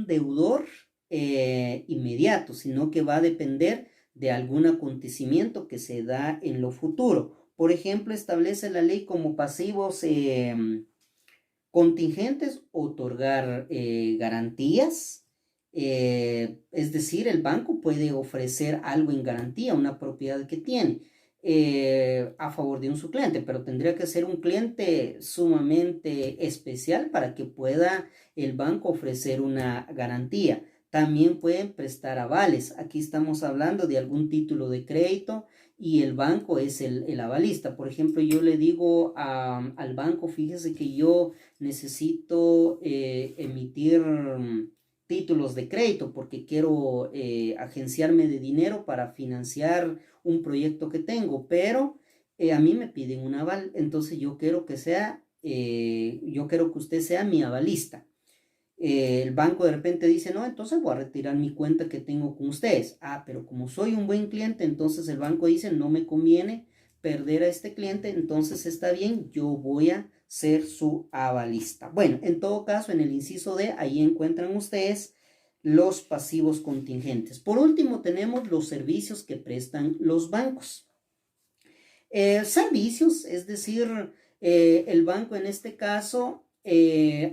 deudor inmediato, sino que va a depender de algún acontecimiento que se da en lo futuro. Por ejemplo, establece la ley como pasivos contingentes, otorgar garantías. Es decir, el banco puede ofrecer algo en garantía, una propiedad que tiene. A favor de su cliente, pero tendría que ser un cliente sumamente especial para que pueda el banco ofrecer una garantía. También pueden prestar avales. Aquí estamos hablando de algún título de crédito y el banco es el avalista. Por ejemplo, yo le digo al banco, fíjese que yo necesito emitir títulos de crédito porque quiero agenciarme de dinero para financiar un proyecto que tengo, pero a mí me piden un aval, entonces yo quiero que usted sea mi avalista. El banco de repente dice, no, entonces voy a retirar mi cuenta que tengo con ustedes. Pero como soy un buen cliente, entonces el banco dice, no me conviene perder a este cliente, entonces está bien, yo voy a ser su avalista. Bueno, en todo caso, en el inciso D, ahí encuentran ustedes los pasivos contingentes. Por último, tenemos los servicios que prestan los bancos. Servicios, es decir, el banco en este caso,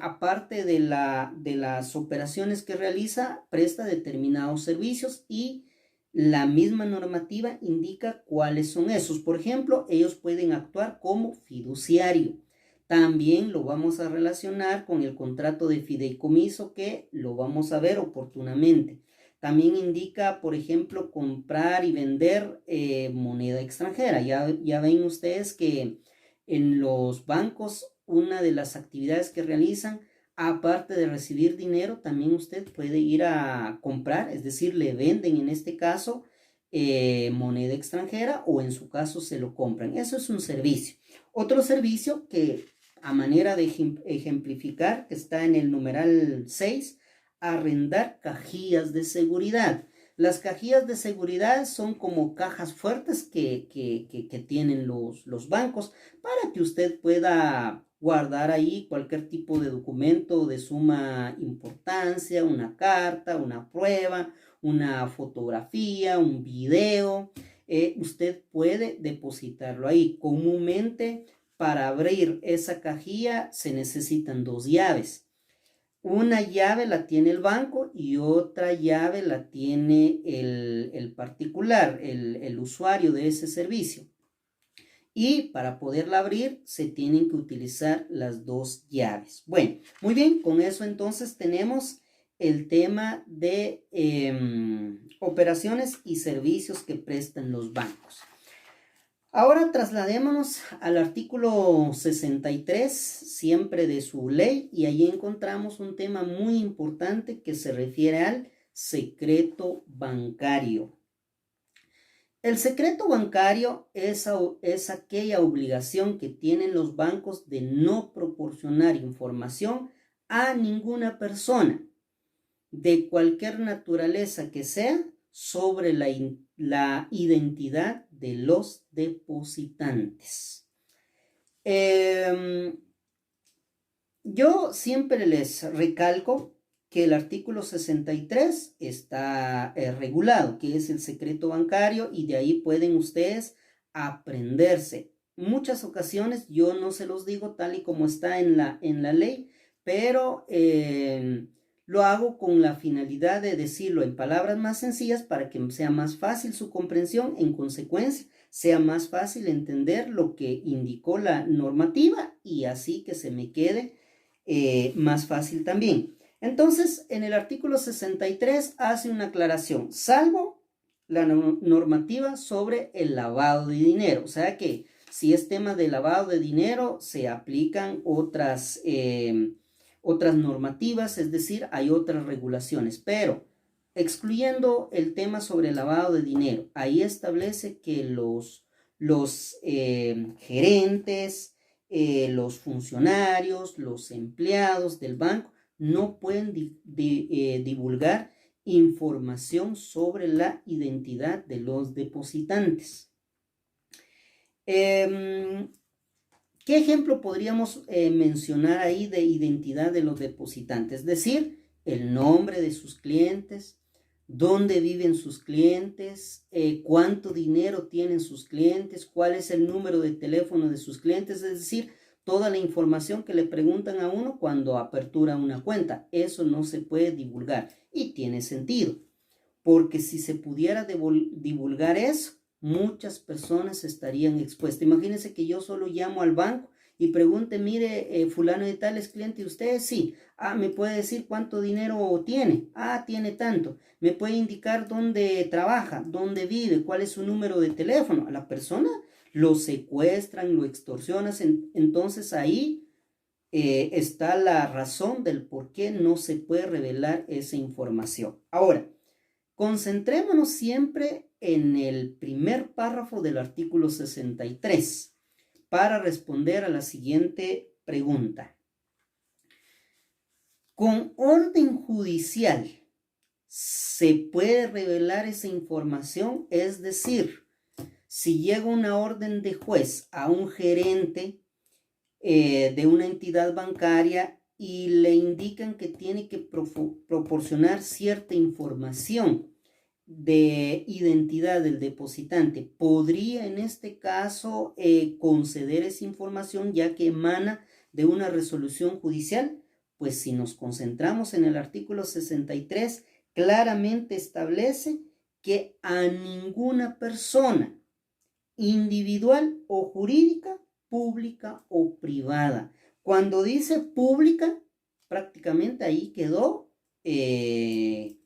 aparte de las operaciones que realiza, presta determinados servicios y la misma normativa indica cuáles son esos. Por ejemplo, ellos pueden actuar como fiduciario. También lo vamos a relacionar con el contrato de fideicomiso, que lo vamos a ver oportunamente. También indica, por ejemplo, comprar y vender moneda extranjera. Ya ven ustedes que en los bancos una de las actividades que realizan, aparte de recibir dinero, también usted puede ir a comprar, es decir, le venden en este caso moneda extranjera, o en su caso se lo compran. Eso es un servicio. Otro servicio que, a manera de ejemplificar, está en el numeral 6, arrendar cajías de seguridad. Las cajías de seguridad son como cajas fuertes que tienen los bancos para que usted pueda guardar ahí cualquier tipo de documento de suma importancia, una carta, una prueba, una fotografía, un video. Usted puede depositarlo ahí. Comúnmente, para abrir esa cajilla se necesitan 2 llaves. Una llave la tiene el banco y otra llave la tiene el particular, el usuario de ese servicio. Y para poderla abrir se tienen que utilizar las 2 llaves. Bueno, muy bien, con eso entonces tenemos el tema de operaciones y servicios que prestan los bancos. Ahora trasladémonos al artículo 63, siempre de su ley, y allí encontramos un tema muy importante que se refiere al secreto bancario. El secreto bancario es aquella obligación que tienen los bancos de no proporcionar información a ninguna persona, de cualquier naturaleza que sea, sobre la identidad de los depositantes. Yo siempre les recalco que el artículo 63 está regulado, que es el secreto bancario, y de ahí pueden ustedes aprenderse. Muchas ocasiones yo no se los digo tal y como está en la ley, pero lo hago con la finalidad de decirlo en palabras más sencillas para que sea más fácil su comprensión, en consecuencia sea más fácil entender lo que indicó la normativa y así que se me quede más fácil también. Entonces, en el artículo 63 hace una aclaración, salvo la normativa sobre el lavado de dinero. O sea que si es tema de lavado de dinero, se aplican otras normativas, es decir, hay otras regulaciones, pero excluyendo el tema sobre el lavado de dinero, ahí establece que los gerentes, los funcionarios, los empleados del banco no pueden divulgar información sobre la identidad de los depositantes. ¿Qué ejemplo podríamos mencionar ahí de identidad de los depositantes? Es decir, el nombre de sus clientes, dónde viven sus clientes, cuánto dinero tienen sus clientes, cuál es el número de teléfono de sus clientes, es decir, toda la información que le preguntan a uno cuando apertura una cuenta. Eso no se puede divulgar y tiene sentido, porque si se pudiera divulgar eso, muchas personas estarían expuestas. Imagínense que yo solo llamo al banco y pregunte, mire, fulano de tal es cliente de ustedes, sí. ¿Me puede decir cuánto dinero tiene? Tiene tanto. ¿Me puede indicar dónde trabaja, dónde vive, cuál es su número de teléfono? A la persona lo secuestran, lo extorsionan, entonces ahí está la razón del por qué no se puede revelar esa información. Ahora, concentrémonos siempre en el primer párrafo del artículo 63 para responder a la siguiente pregunta. ¿Con orden judicial se puede revelar esa información? Es decir, si llega una orden de juez a un gerente de una entidad bancaria y le indican que tiene que proporcionar cierta información de identidad del depositante, podría en este caso conceder esa información ya que emana de una resolución judicial. Pues si nos concentramos en el artículo 63, claramente establece que a ninguna persona individual o jurídica, pública o privada. Cuando dice pública, prácticamente ahí quedó el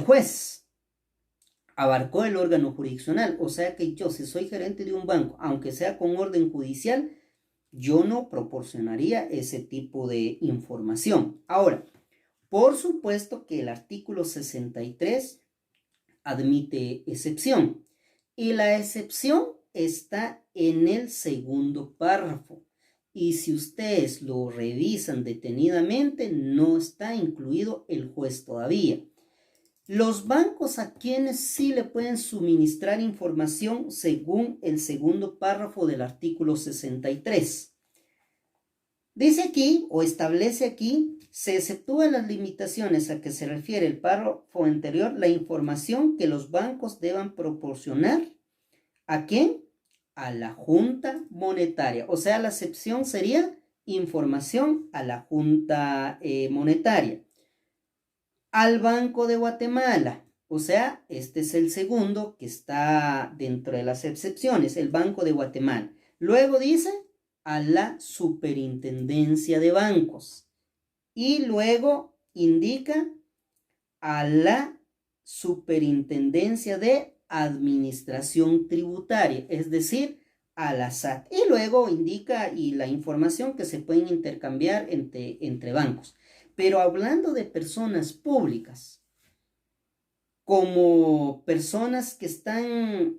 juez, abarcó el órgano jurisdiccional. O sea que yo, si soy gerente de un banco, aunque sea con orden judicial, yo no proporcionaría ese tipo de información. Ahora, por supuesto que el artículo 63 admite excepción. Y la excepción está en el segundo párrafo. Y si ustedes lo revisan detenidamente, no está incluido el juez todavía. Los bancos a quienes sí le pueden suministrar información según el segundo párrafo del artículo 63. Dice aquí, o establece aquí, se exceptúan las limitaciones a que se refiere el párrafo anterior, la información que los bancos deban proporcionar. ¿A quién? A la Junta Monetaria. O sea, la excepción sería información a la Junta Monetaria. Al Banco de Guatemala. O sea, este es el segundo que está dentro de las excepciones, el Banco de Guatemala. Luego dice a la Superintendencia de Bancos. Y luego indica a la Superintendencia de Administración Tributaria, es decir, a la SAT. Y luego indica y la información que se pueden intercambiar entre bancos. Pero hablando de personas públicas, como personas que están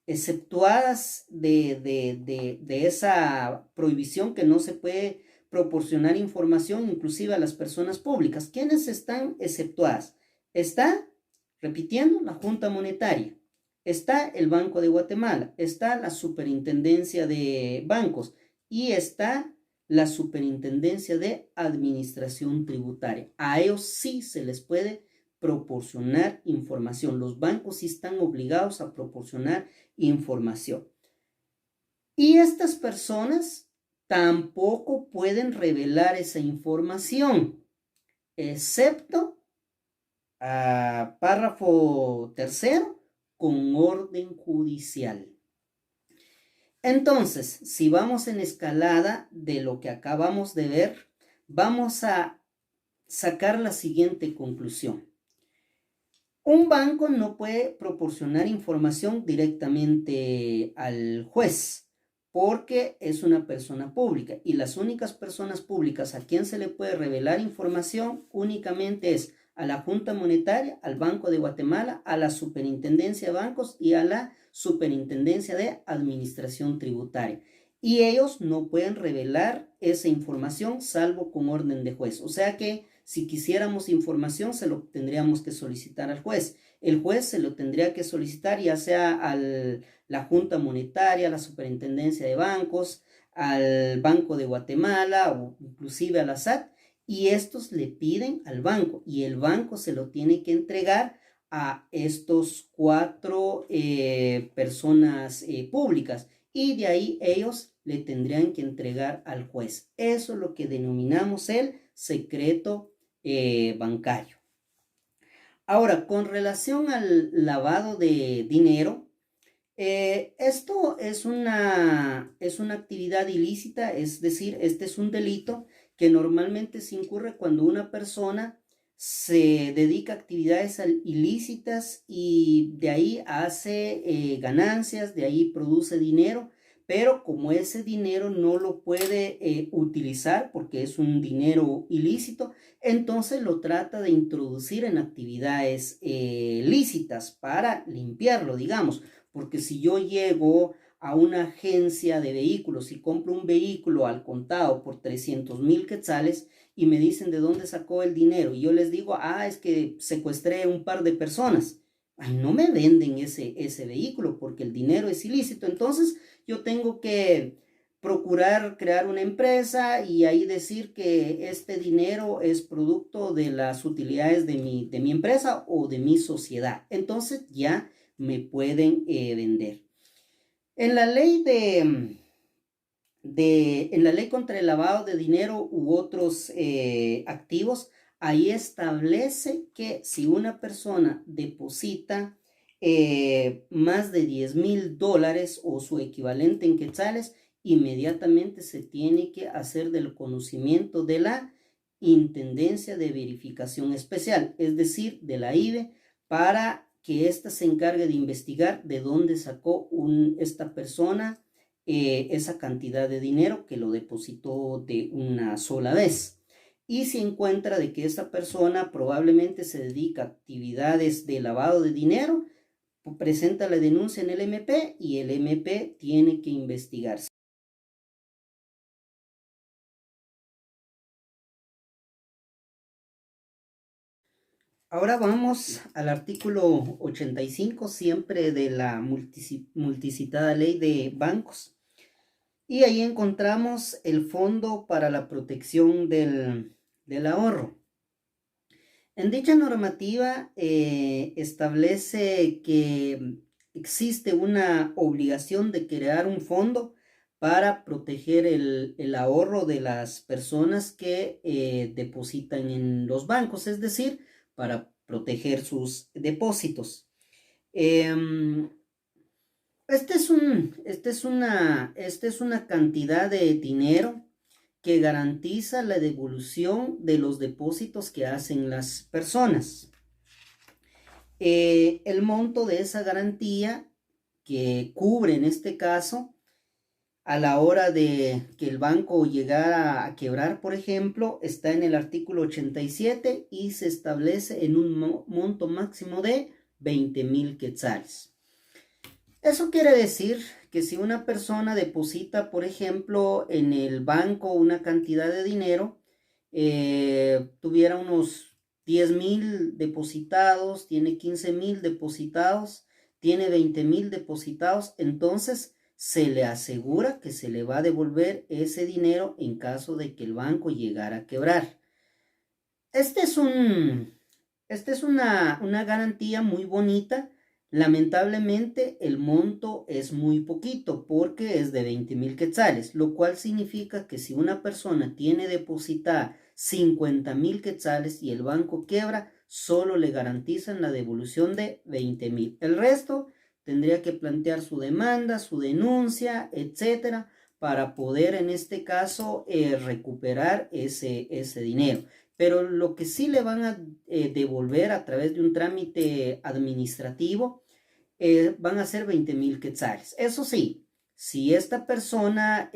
exceptuadas de esa prohibición que no se puede proporcionar información inclusive a las personas públicas. ¿Quiénes están exceptuadas? Está, repitiendo, la Junta Monetaria, está el Banco de Guatemala, está la Superintendencia de Bancos y está la Superintendencia de Administración Tributaria. A ellos sí se les puede proporcionar información. Los bancos sí están obligados a proporcionar información. Y estas personas tampoco pueden revelar esa información, excepto párrafo tercero, con orden judicial. Entonces, si vamos en escalada de lo que acabamos de ver, vamos a sacar la siguiente conclusión. Un banco no puede proporcionar información directamente al juez porque es una persona pública y las únicas personas públicas a quien se le puede revelar información únicamente es a la Junta Monetaria, al Banco de Guatemala, a la Superintendencia de Bancos y a la Superintendencia de Administración Tributaria. Y ellos no pueden revelar esa información salvo con orden de juez. O sea que si quisiéramos información se lo tendríamos que solicitar al juez. El juez se lo tendría que solicitar ya sea a la Junta Monetaria, a la Superintendencia de Bancos, al Banco de Guatemala o inclusive a la SAT, y estos le piden al banco y el banco se lo tiene que entregar a estos 4 personas públicas y de ahí ellos le tendrían que entregar al juez. Eso es lo que denominamos el secreto bancario. Ahora, con relación al lavado de dinero, esto es una actividad ilícita, es decir, este es un delito que normalmente se incurre cuando una persona se dedica a actividades ilícitas y de ahí hace ganancias, de ahí produce dinero, pero como ese dinero no lo puede utilizar porque es un dinero ilícito, entonces lo trata de introducir en actividades lícitas para limpiarlo, digamos, porque si yo llego a una agencia de vehículos y compro un vehículo al contado por 300,000 quetzales y me dicen de dónde sacó el dinero y yo les digo, es que secuestré un par de personas, no me venden ese vehículo porque el dinero es ilícito. Entonces yo tengo que procurar crear una empresa y ahí decir que este dinero es producto de las utilidades de mi empresa o de mi sociedad. Entonces ya me pueden vender. En la ley en la ley contra el lavado de dinero u otros activos, ahí establece que si una persona deposita más de $10,000 o su equivalente en quetzales, inmediatamente se tiene que hacer del conocimiento de la Intendencia de Verificación Especial, es decir, de la IVE, para que ésta se encargue de investigar de dónde sacó esta persona esa cantidad de dinero que lo depositó de una sola vez. Y si encuentra de que esa persona probablemente se dedica a actividades de lavado de dinero, presenta la denuncia en el MP y el MP tiene que investigarse. Ahora vamos al artículo 85, siempre de la multicitada ley de bancos. Y ahí encontramos el Fondo para la Protección del Ahorro. En dicha normativa establece que existe una obligación de crear un fondo para proteger el ahorro de las personas que depositan en los bancos, es decir, para proteger sus depósitos. Esta es una cantidad de dinero que garantiza la devolución de los depósitos que hacen las personas. El monto de esa garantía que cubre en este caso a la hora de que el banco llegara a quebrar, por ejemplo, está en el artículo 87 y se establece en un monto máximo de 20,000 quetzales. Eso quiere decir que si una persona deposita, por ejemplo, en el banco una cantidad de dinero, tuviera unos 10,000 depositados, tiene 15,000 depositados, tiene 20,000 depositados, entonces se le asegura que se le va a devolver ese dinero en caso de que el banco llegara a quebrar. Este es una garantía muy bonita. Lamentablemente el monto es muy poquito porque es de 20,000 quetzales, lo cual significa que si una persona tiene depositada 50,000 quetzales y el banco quiebra, solo le garantizan la devolución de 20,000. El resto tendría que plantear su demanda, su denuncia, etcétera, para poder en este caso recuperar ese dinero. Pero lo que sí le van a devolver a través de un trámite administrativo van a ser 20,000 quetzales. Eso sí, si esta persona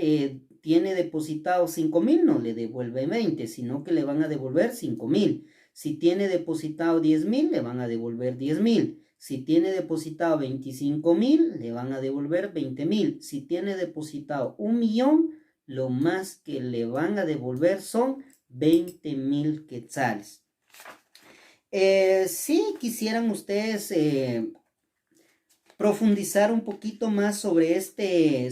tiene depositado 5,000, no le devuelve 20, sino que le van a devolver 5,000. Si tiene depositado 10,000, le van a devolver 10,000. Si tiene depositado 25,000, le van a devolver 20,000. Si tiene depositado 1,000,000, lo más que le van a devolver son 20,000 quetzales. Si quisieran ustedes profundizar un poquito más sobre este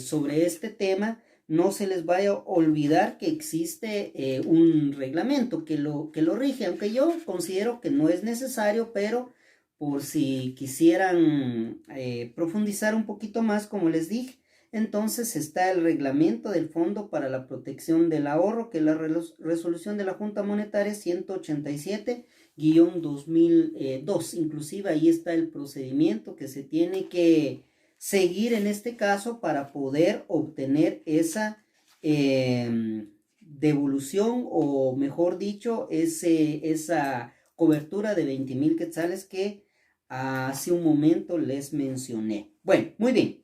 tema, no se les vaya a olvidar que existe un reglamento que lo rige, aunque yo considero que no es necesario, pero por si quisieran profundizar un poquito más, como les dije, entonces está el reglamento del Fondo para la Protección del Ahorro, que es la resolución de la Junta Monetaria 187-2002. Inclusive ahí está el procedimiento que se tiene que seguir en este caso para poder obtener esa devolución, o mejor dicho, esa cobertura de 20,000 quetzales que hace un momento les mencioné. Bueno, muy bien.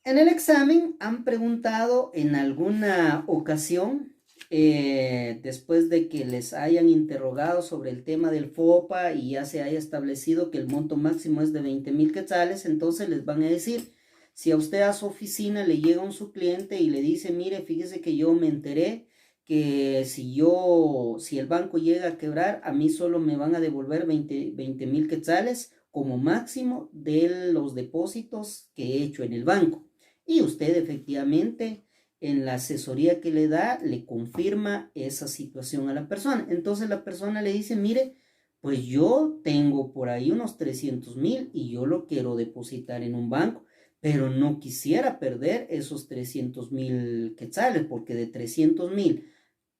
En el examen han preguntado en alguna ocasión, después de que les hayan interrogado sobre el tema del FOPA y ya se haya establecido que el monto máximo es de 20,000 quetzales, entonces les van a decir, si a usted a su oficina le llega su cliente y le dice, mire, fíjese que yo me enteré que si el banco llega a quebrar, a mí solo me van a devolver 20,000 quetzales como máximo de los depósitos que he hecho en el banco. Y usted efectivamente en la asesoría que le da le confirma esa situación a la persona. Entonces la persona le dice, mire, pues yo tengo por ahí unos 300,000 y yo lo quiero depositar en un banco, pero no quisiera perder esos 300,000 quetzales, porque de 300,000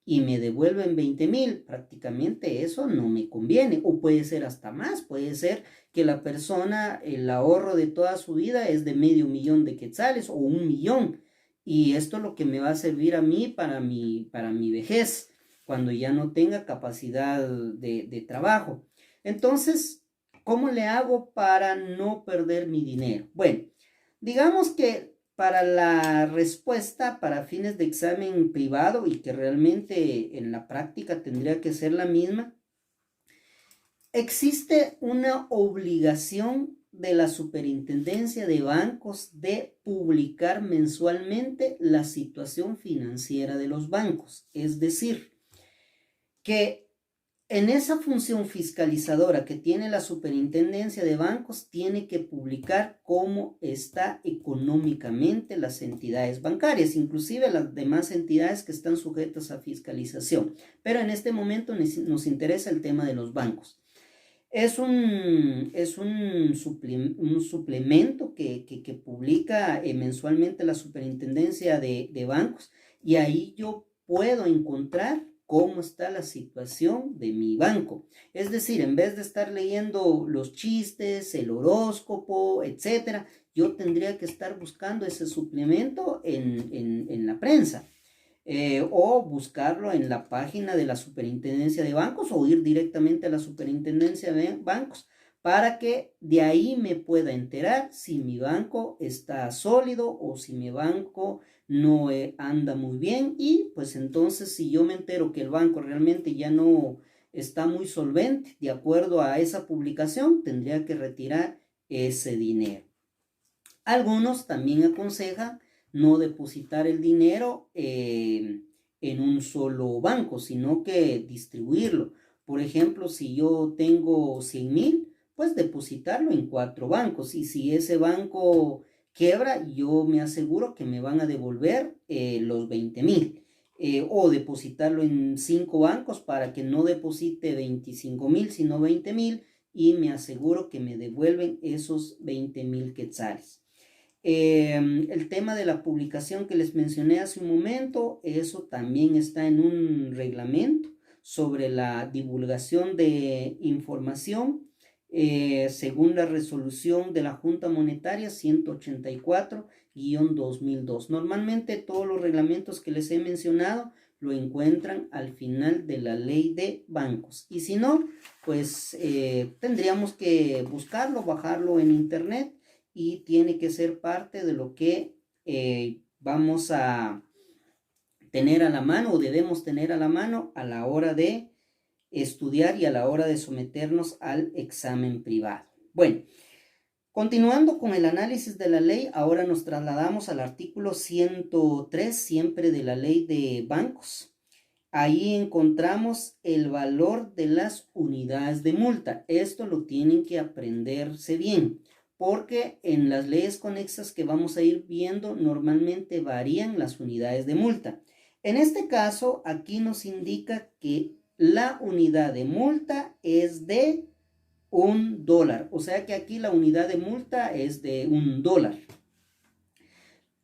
y me devuelven 20,000, prácticamente eso no me conviene, o puede ser hasta más, puede ser que la persona, el ahorro de toda su vida es de 500,000 de quetzales o 1,000,000, y esto es lo que me va a servir a mí para mi vejez, cuando ya no tenga capacidad de trabajo. Entonces, ¿cómo le hago para no perder mi dinero? Bueno, digamos que para la respuesta para fines de examen privado, y que realmente en la práctica tendría que ser la misma, existe una obligación de la Superintendencia de Bancos de publicar mensualmente la situación financiera de los bancos. Es decir, que en esa función fiscalizadora que tiene la Superintendencia de Bancos, tiene que publicar cómo está económicamente las entidades bancarias, inclusive las demás entidades que están sujetas a fiscalización. Pero en este momento nos interesa el tema de los bancos. Es un suplemento que publica mensualmente la Superintendencia de Bancos, y ahí yo puedo encontrar cómo está la situación de mi banco. Es decir, en vez de estar leyendo los chistes, el horóscopo, etcétera, yo tendría que estar buscando ese suplemento en la prensa. O buscarlo en la página de la Superintendencia de Bancos, o ir directamente a la Superintendencia de Bancos, para que de ahí me pueda enterar si mi banco está sólido o si mi banco no anda muy bien. Y pues entonces, si yo me entero que el banco realmente ya no está muy solvente, de acuerdo a esa publicación, tendría que retirar ese dinero. Algunos también aconsejan no depositar el dinero en un solo banco, sino que distribuirlo. Por ejemplo, si yo tengo 100,000, pues depositarlo en 4 bancos. Y si ese banco quiebra, yo me aseguro que me van a devolver los 20,000. O depositarlo en 5 bancos para que no deposite 25,000 sino 20,000, y me aseguro que me devuelven esos 20,000 quetzales. El tema de la publicación que les mencioné hace un momento, eso también está en un reglamento sobre la divulgación de información, según la resolución de la Junta Monetaria 184-2002. Normalmente todos los reglamentos que les he mencionado lo encuentran al final de la ley de bancos, y si no, pues tendríamos que buscarlo, bajarlo en internet, y tiene que ser parte de lo que vamos a tener a la mano, o debemos tener a la mano a la hora de estudiar y a la hora de someternos al examen privado. Bueno, continuando con el análisis de la ley, ahora nos trasladamos al artículo 103, siempre de la ley de bancos. Ahí encontramos el valor de las unidades de multa. Esto lo tienen que aprenderse bien, porque en las leyes conexas que vamos a ir viendo normalmente varían las unidades de multa. En este caso, aquí nos indica que la unidad de multa es de $1, o sea que aquí la unidad de multa es de $1.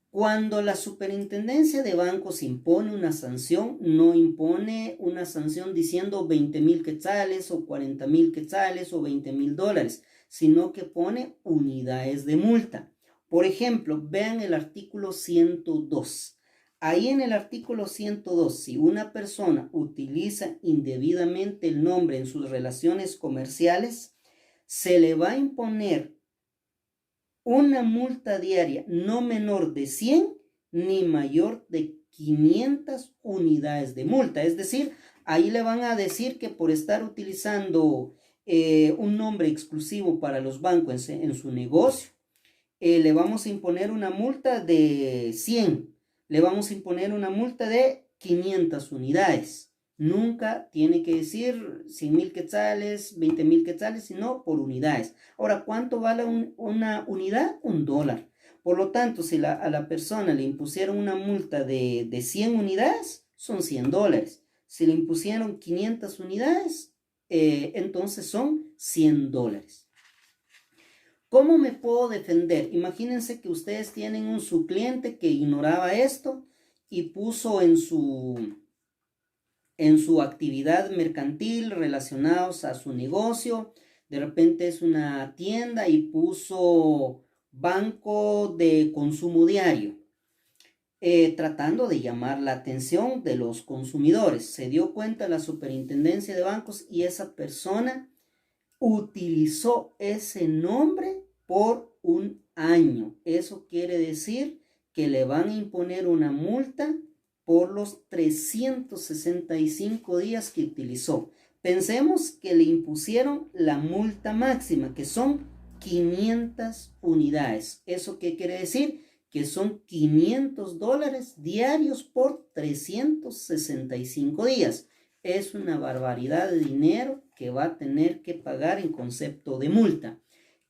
Cuando la Superintendencia de Bancos impone una sanción, no impone una sanción diciendo 20,000 quetzales o 40,000 quetzales o $20,000, sino que pone unidades de multa. Por ejemplo, vean el artículo 102. Ahí en el artículo 102, si una persona utiliza indebidamente el nombre en sus relaciones comerciales, se le va a imponer una multa diaria no menor de 100 ni mayor de 500 unidades de multa. Es decir, ahí le van a decir que por estar utilizando un nombre exclusivo para los bancos en su negocio, le vamos a imponer una multa de 100, le vamos a imponer una multa de 500 unidades. Nunca tiene que decir 100,000 quetzales, 20,000 quetzales, sino por unidades. Ahora, ¿cuánto vale una unidad? $1. Por lo tanto, si a la persona le impusieron una multa de 100 unidades, son $100. Si le impusieron 500 unidades, entonces son $100. ¿Cómo me puedo defender? Imagínense que ustedes tienen su cliente que ignoraba esto y puso en su actividad mercantil relacionados a su negocio. De repente es una tienda y puso banco de consumo diario, tratando de llamar la atención de los consumidores. Se dio cuenta la Superintendencia de Bancos y esa persona utilizó ese nombre por un año. Eso quiere decir que le van a imponer una multa por los 365 días que utilizó. Pensemos que le impusieron la multa máxima, que son 500 unidades. ¿Eso qué quiere decir? Que son $500 diarios por 365 días. Es una barbaridad de dinero que va a tener que pagar en concepto de multa.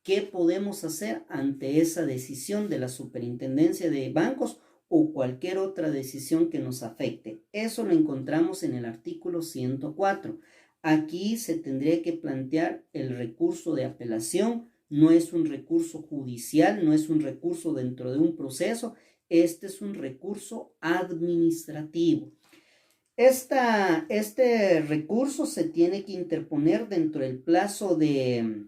¿Qué podemos hacer ante esa decisión de la Superintendencia de Bancos o cualquier otra decisión que nos afecte? Eso lo encontramos en el artículo 104. Aquí se tendría que plantear el recurso de apelación. No es un recurso judicial, no es un recurso dentro de un proceso. Este es un recurso administrativo. Este recurso se tiene que interponer dentro del plazo de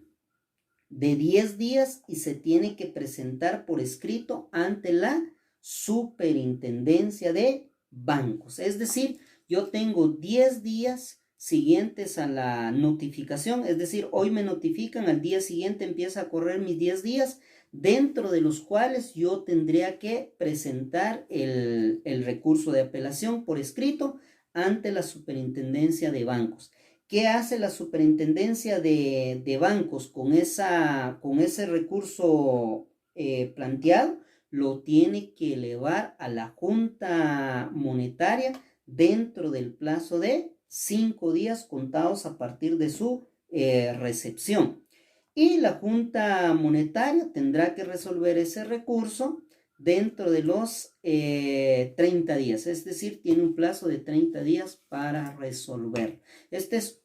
10 días y se tiene que presentar por escrito ante la Superintendencia de Bancos. Es decir, yo tengo 10 días siguientes a la notificación, es decir, hoy me notifican, al día siguiente empieza a correr mis 10 días, dentro de los cuales yo tendría que presentar el recurso de apelación por escrito ante la Superintendencia de Bancos. ¿Qué hace la Superintendencia de Bancos con ese recurso planteado? Lo tiene que elevar a la Junta Monetaria dentro del plazo de 5 días contados a partir de su recepción. y la Junta Monetaria tendrá que resolver ese recurso dentro de los 30 días, es decir, tiene un plazo de 30 días para resolver. Este es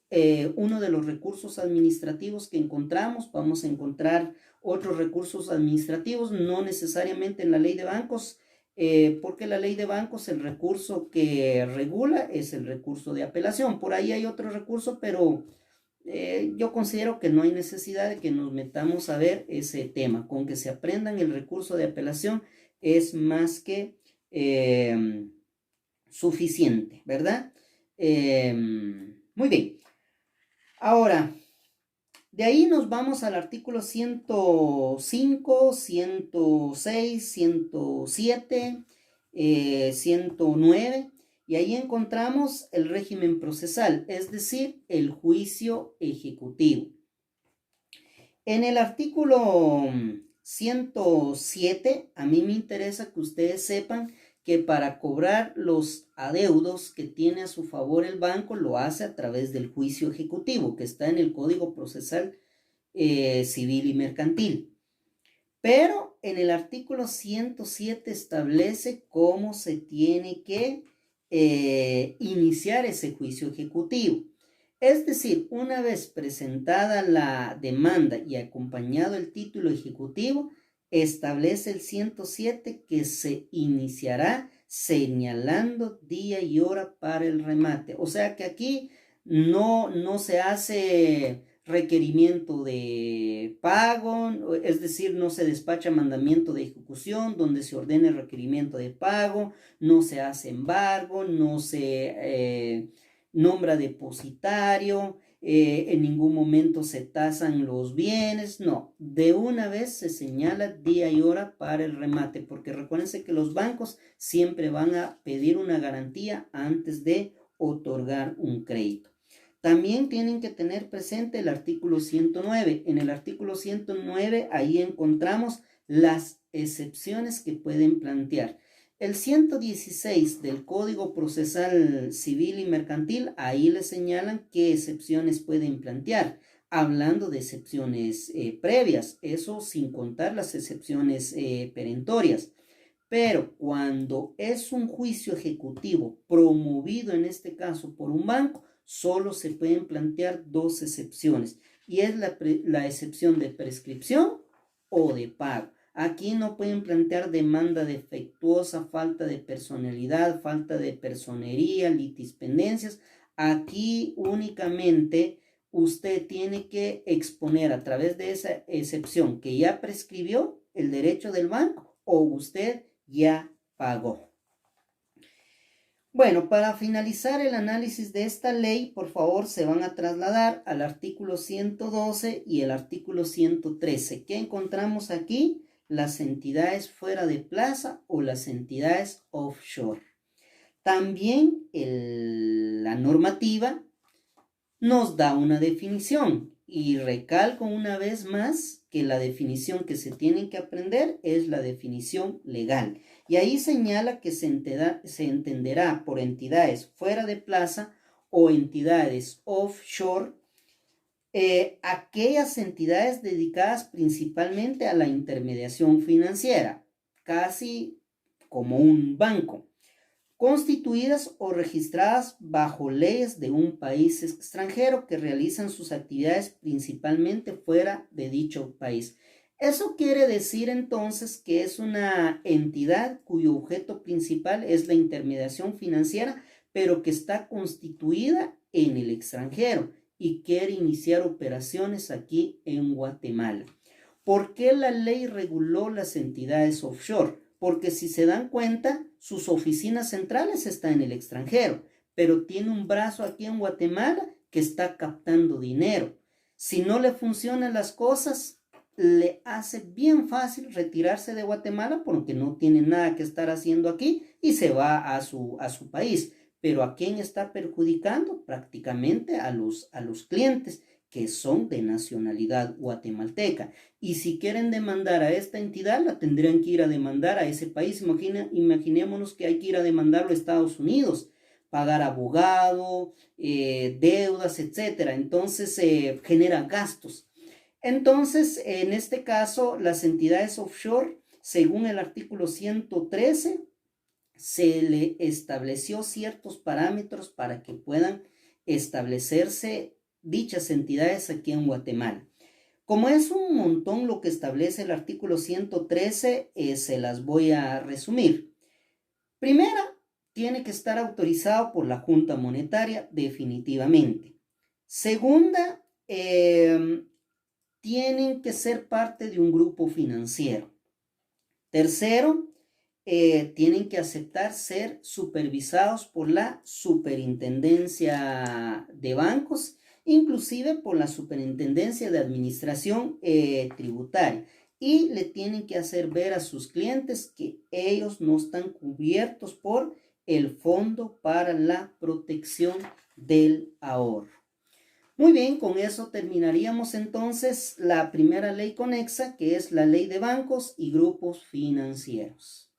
uno de los recursos administrativos que encontramos. Vamos a encontrar otros recursos administrativos, no necesariamente en la ley de bancos, porque la ley de bancos, el recurso que regula es el recurso de apelación. Por ahí hay otro recurso, pero yo considero que no hay necesidad de que nos metamos a ver ese tema. Con que se aprendan el recurso de apelación es más que suficiente, ¿verdad? Muy bien. Ahora, de ahí nos vamos al artículo 105, 106, 107, 109, y ahí encontramos el régimen procesal, es decir, el juicio ejecutivo. En el artículo 107, a mí me interesa que ustedes sepan que para cobrar los adeudos que tiene a su favor el banco lo hace a través del juicio ejecutivo, que está en el Código Procesal Civil y Mercantil. Pero en el artículo 107 establece cómo se tiene que iniciar ese juicio ejecutivo. Es decir, una vez presentada la demanda y acompañado el título ejecutivo, establece el 107 que se iniciará señalando día y hora para el remate. O sea que aquí no se hace requerimiento de pago, es decir, no se despacha mandamiento de ejecución donde se ordene el requerimiento de pago, no se hace embargo, no se nombra depositario, en ningún momento se tasan los bienes, no, de una vez se señala día y hora para el remate, porque recuérdense que los bancos siempre van a pedir una garantía antes de otorgar un crédito. También tienen que tener presente el artículo 109. En el artículo 109 ahí encontramos las excepciones que pueden plantear. El 116 del Código Procesal Civil y Mercantil, ahí le señalan qué excepciones pueden plantear, hablando de excepciones previas, eso sin contar las excepciones perentorias. Pero cuando es un juicio ejecutivo promovido en este caso por un banco, solo se pueden plantear dos excepciones, y es la excepción de prescripción o de pago. Aquí no pueden plantear demanda defectuosa, falta de personalidad, falta de personería, litispendencias. Aquí únicamente usted tiene que exponer a través de esa excepción que ya prescribió el derecho del banco o usted ya pagó. Bueno, para finalizar el análisis de esta ley, por favor, se van a trasladar al artículo 112 y el artículo 113. ¿Qué encontramos aquí? Las entidades fuera de plaza o las entidades offshore. También la normativa nos da una definición, y recalco una vez más que la definición que se tiene que aprender es la definición legal. Y ahí señala que se entenderá por entidades fuera de plaza o entidades offshore aquellas entidades dedicadas principalmente a la intermediación financiera, casi como un banco, constituidas o registradas bajo leyes de un país extranjero que realizan sus actividades principalmente fuera de dicho país. Eso quiere decir entonces que es una entidad cuyo objeto principal es la intermediación financiera, pero que está constituida en el extranjero y quiere iniciar operaciones aquí en Guatemala. ¿Por qué la ley reguló las entidades offshore? Porque si se dan cuenta, sus oficinas centrales están en el extranjero, pero tiene un brazo aquí en Guatemala que está captando dinero. Si no le funcionan las cosas, le hace bien fácil retirarse de Guatemala porque no tiene nada que estar haciendo aquí y se va a su país. Pero ¿a quién está perjudicando? Prácticamente a los clientes que son de nacionalidad guatemalteca. Y si quieren demandar a esta entidad, la tendrían que ir a demandar a ese país. Imaginémonos que hay que ir a demandarlo a Estados Unidos, pagar abogado, deudas, etcétera. Entonces genera gastos. Entonces, en este caso, las entidades offshore, según el artículo 113, se le estableció ciertos parámetros para que puedan establecerse dichas entidades aquí en Guatemala. Como es un montón lo que establece el artículo 113, se las voy a resumir. Primera, tiene que estar autorizado por la Junta Monetaria definitivamente. Segunda, tienen que ser parte de un grupo financiero. Tercero, tienen que aceptar ser supervisados por la Superintendencia de Bancos, inclusive por la Superintendencia de Administración Tributaria. Y le tienen que hacer ver a sus clientes que ellos no están cubiertos por el Fondo para la Protección del Ahorro. Muy bien, con eso terminaríamos entonces la primera ley conexa, que es la Ley de Bancos y Grupos Financieros.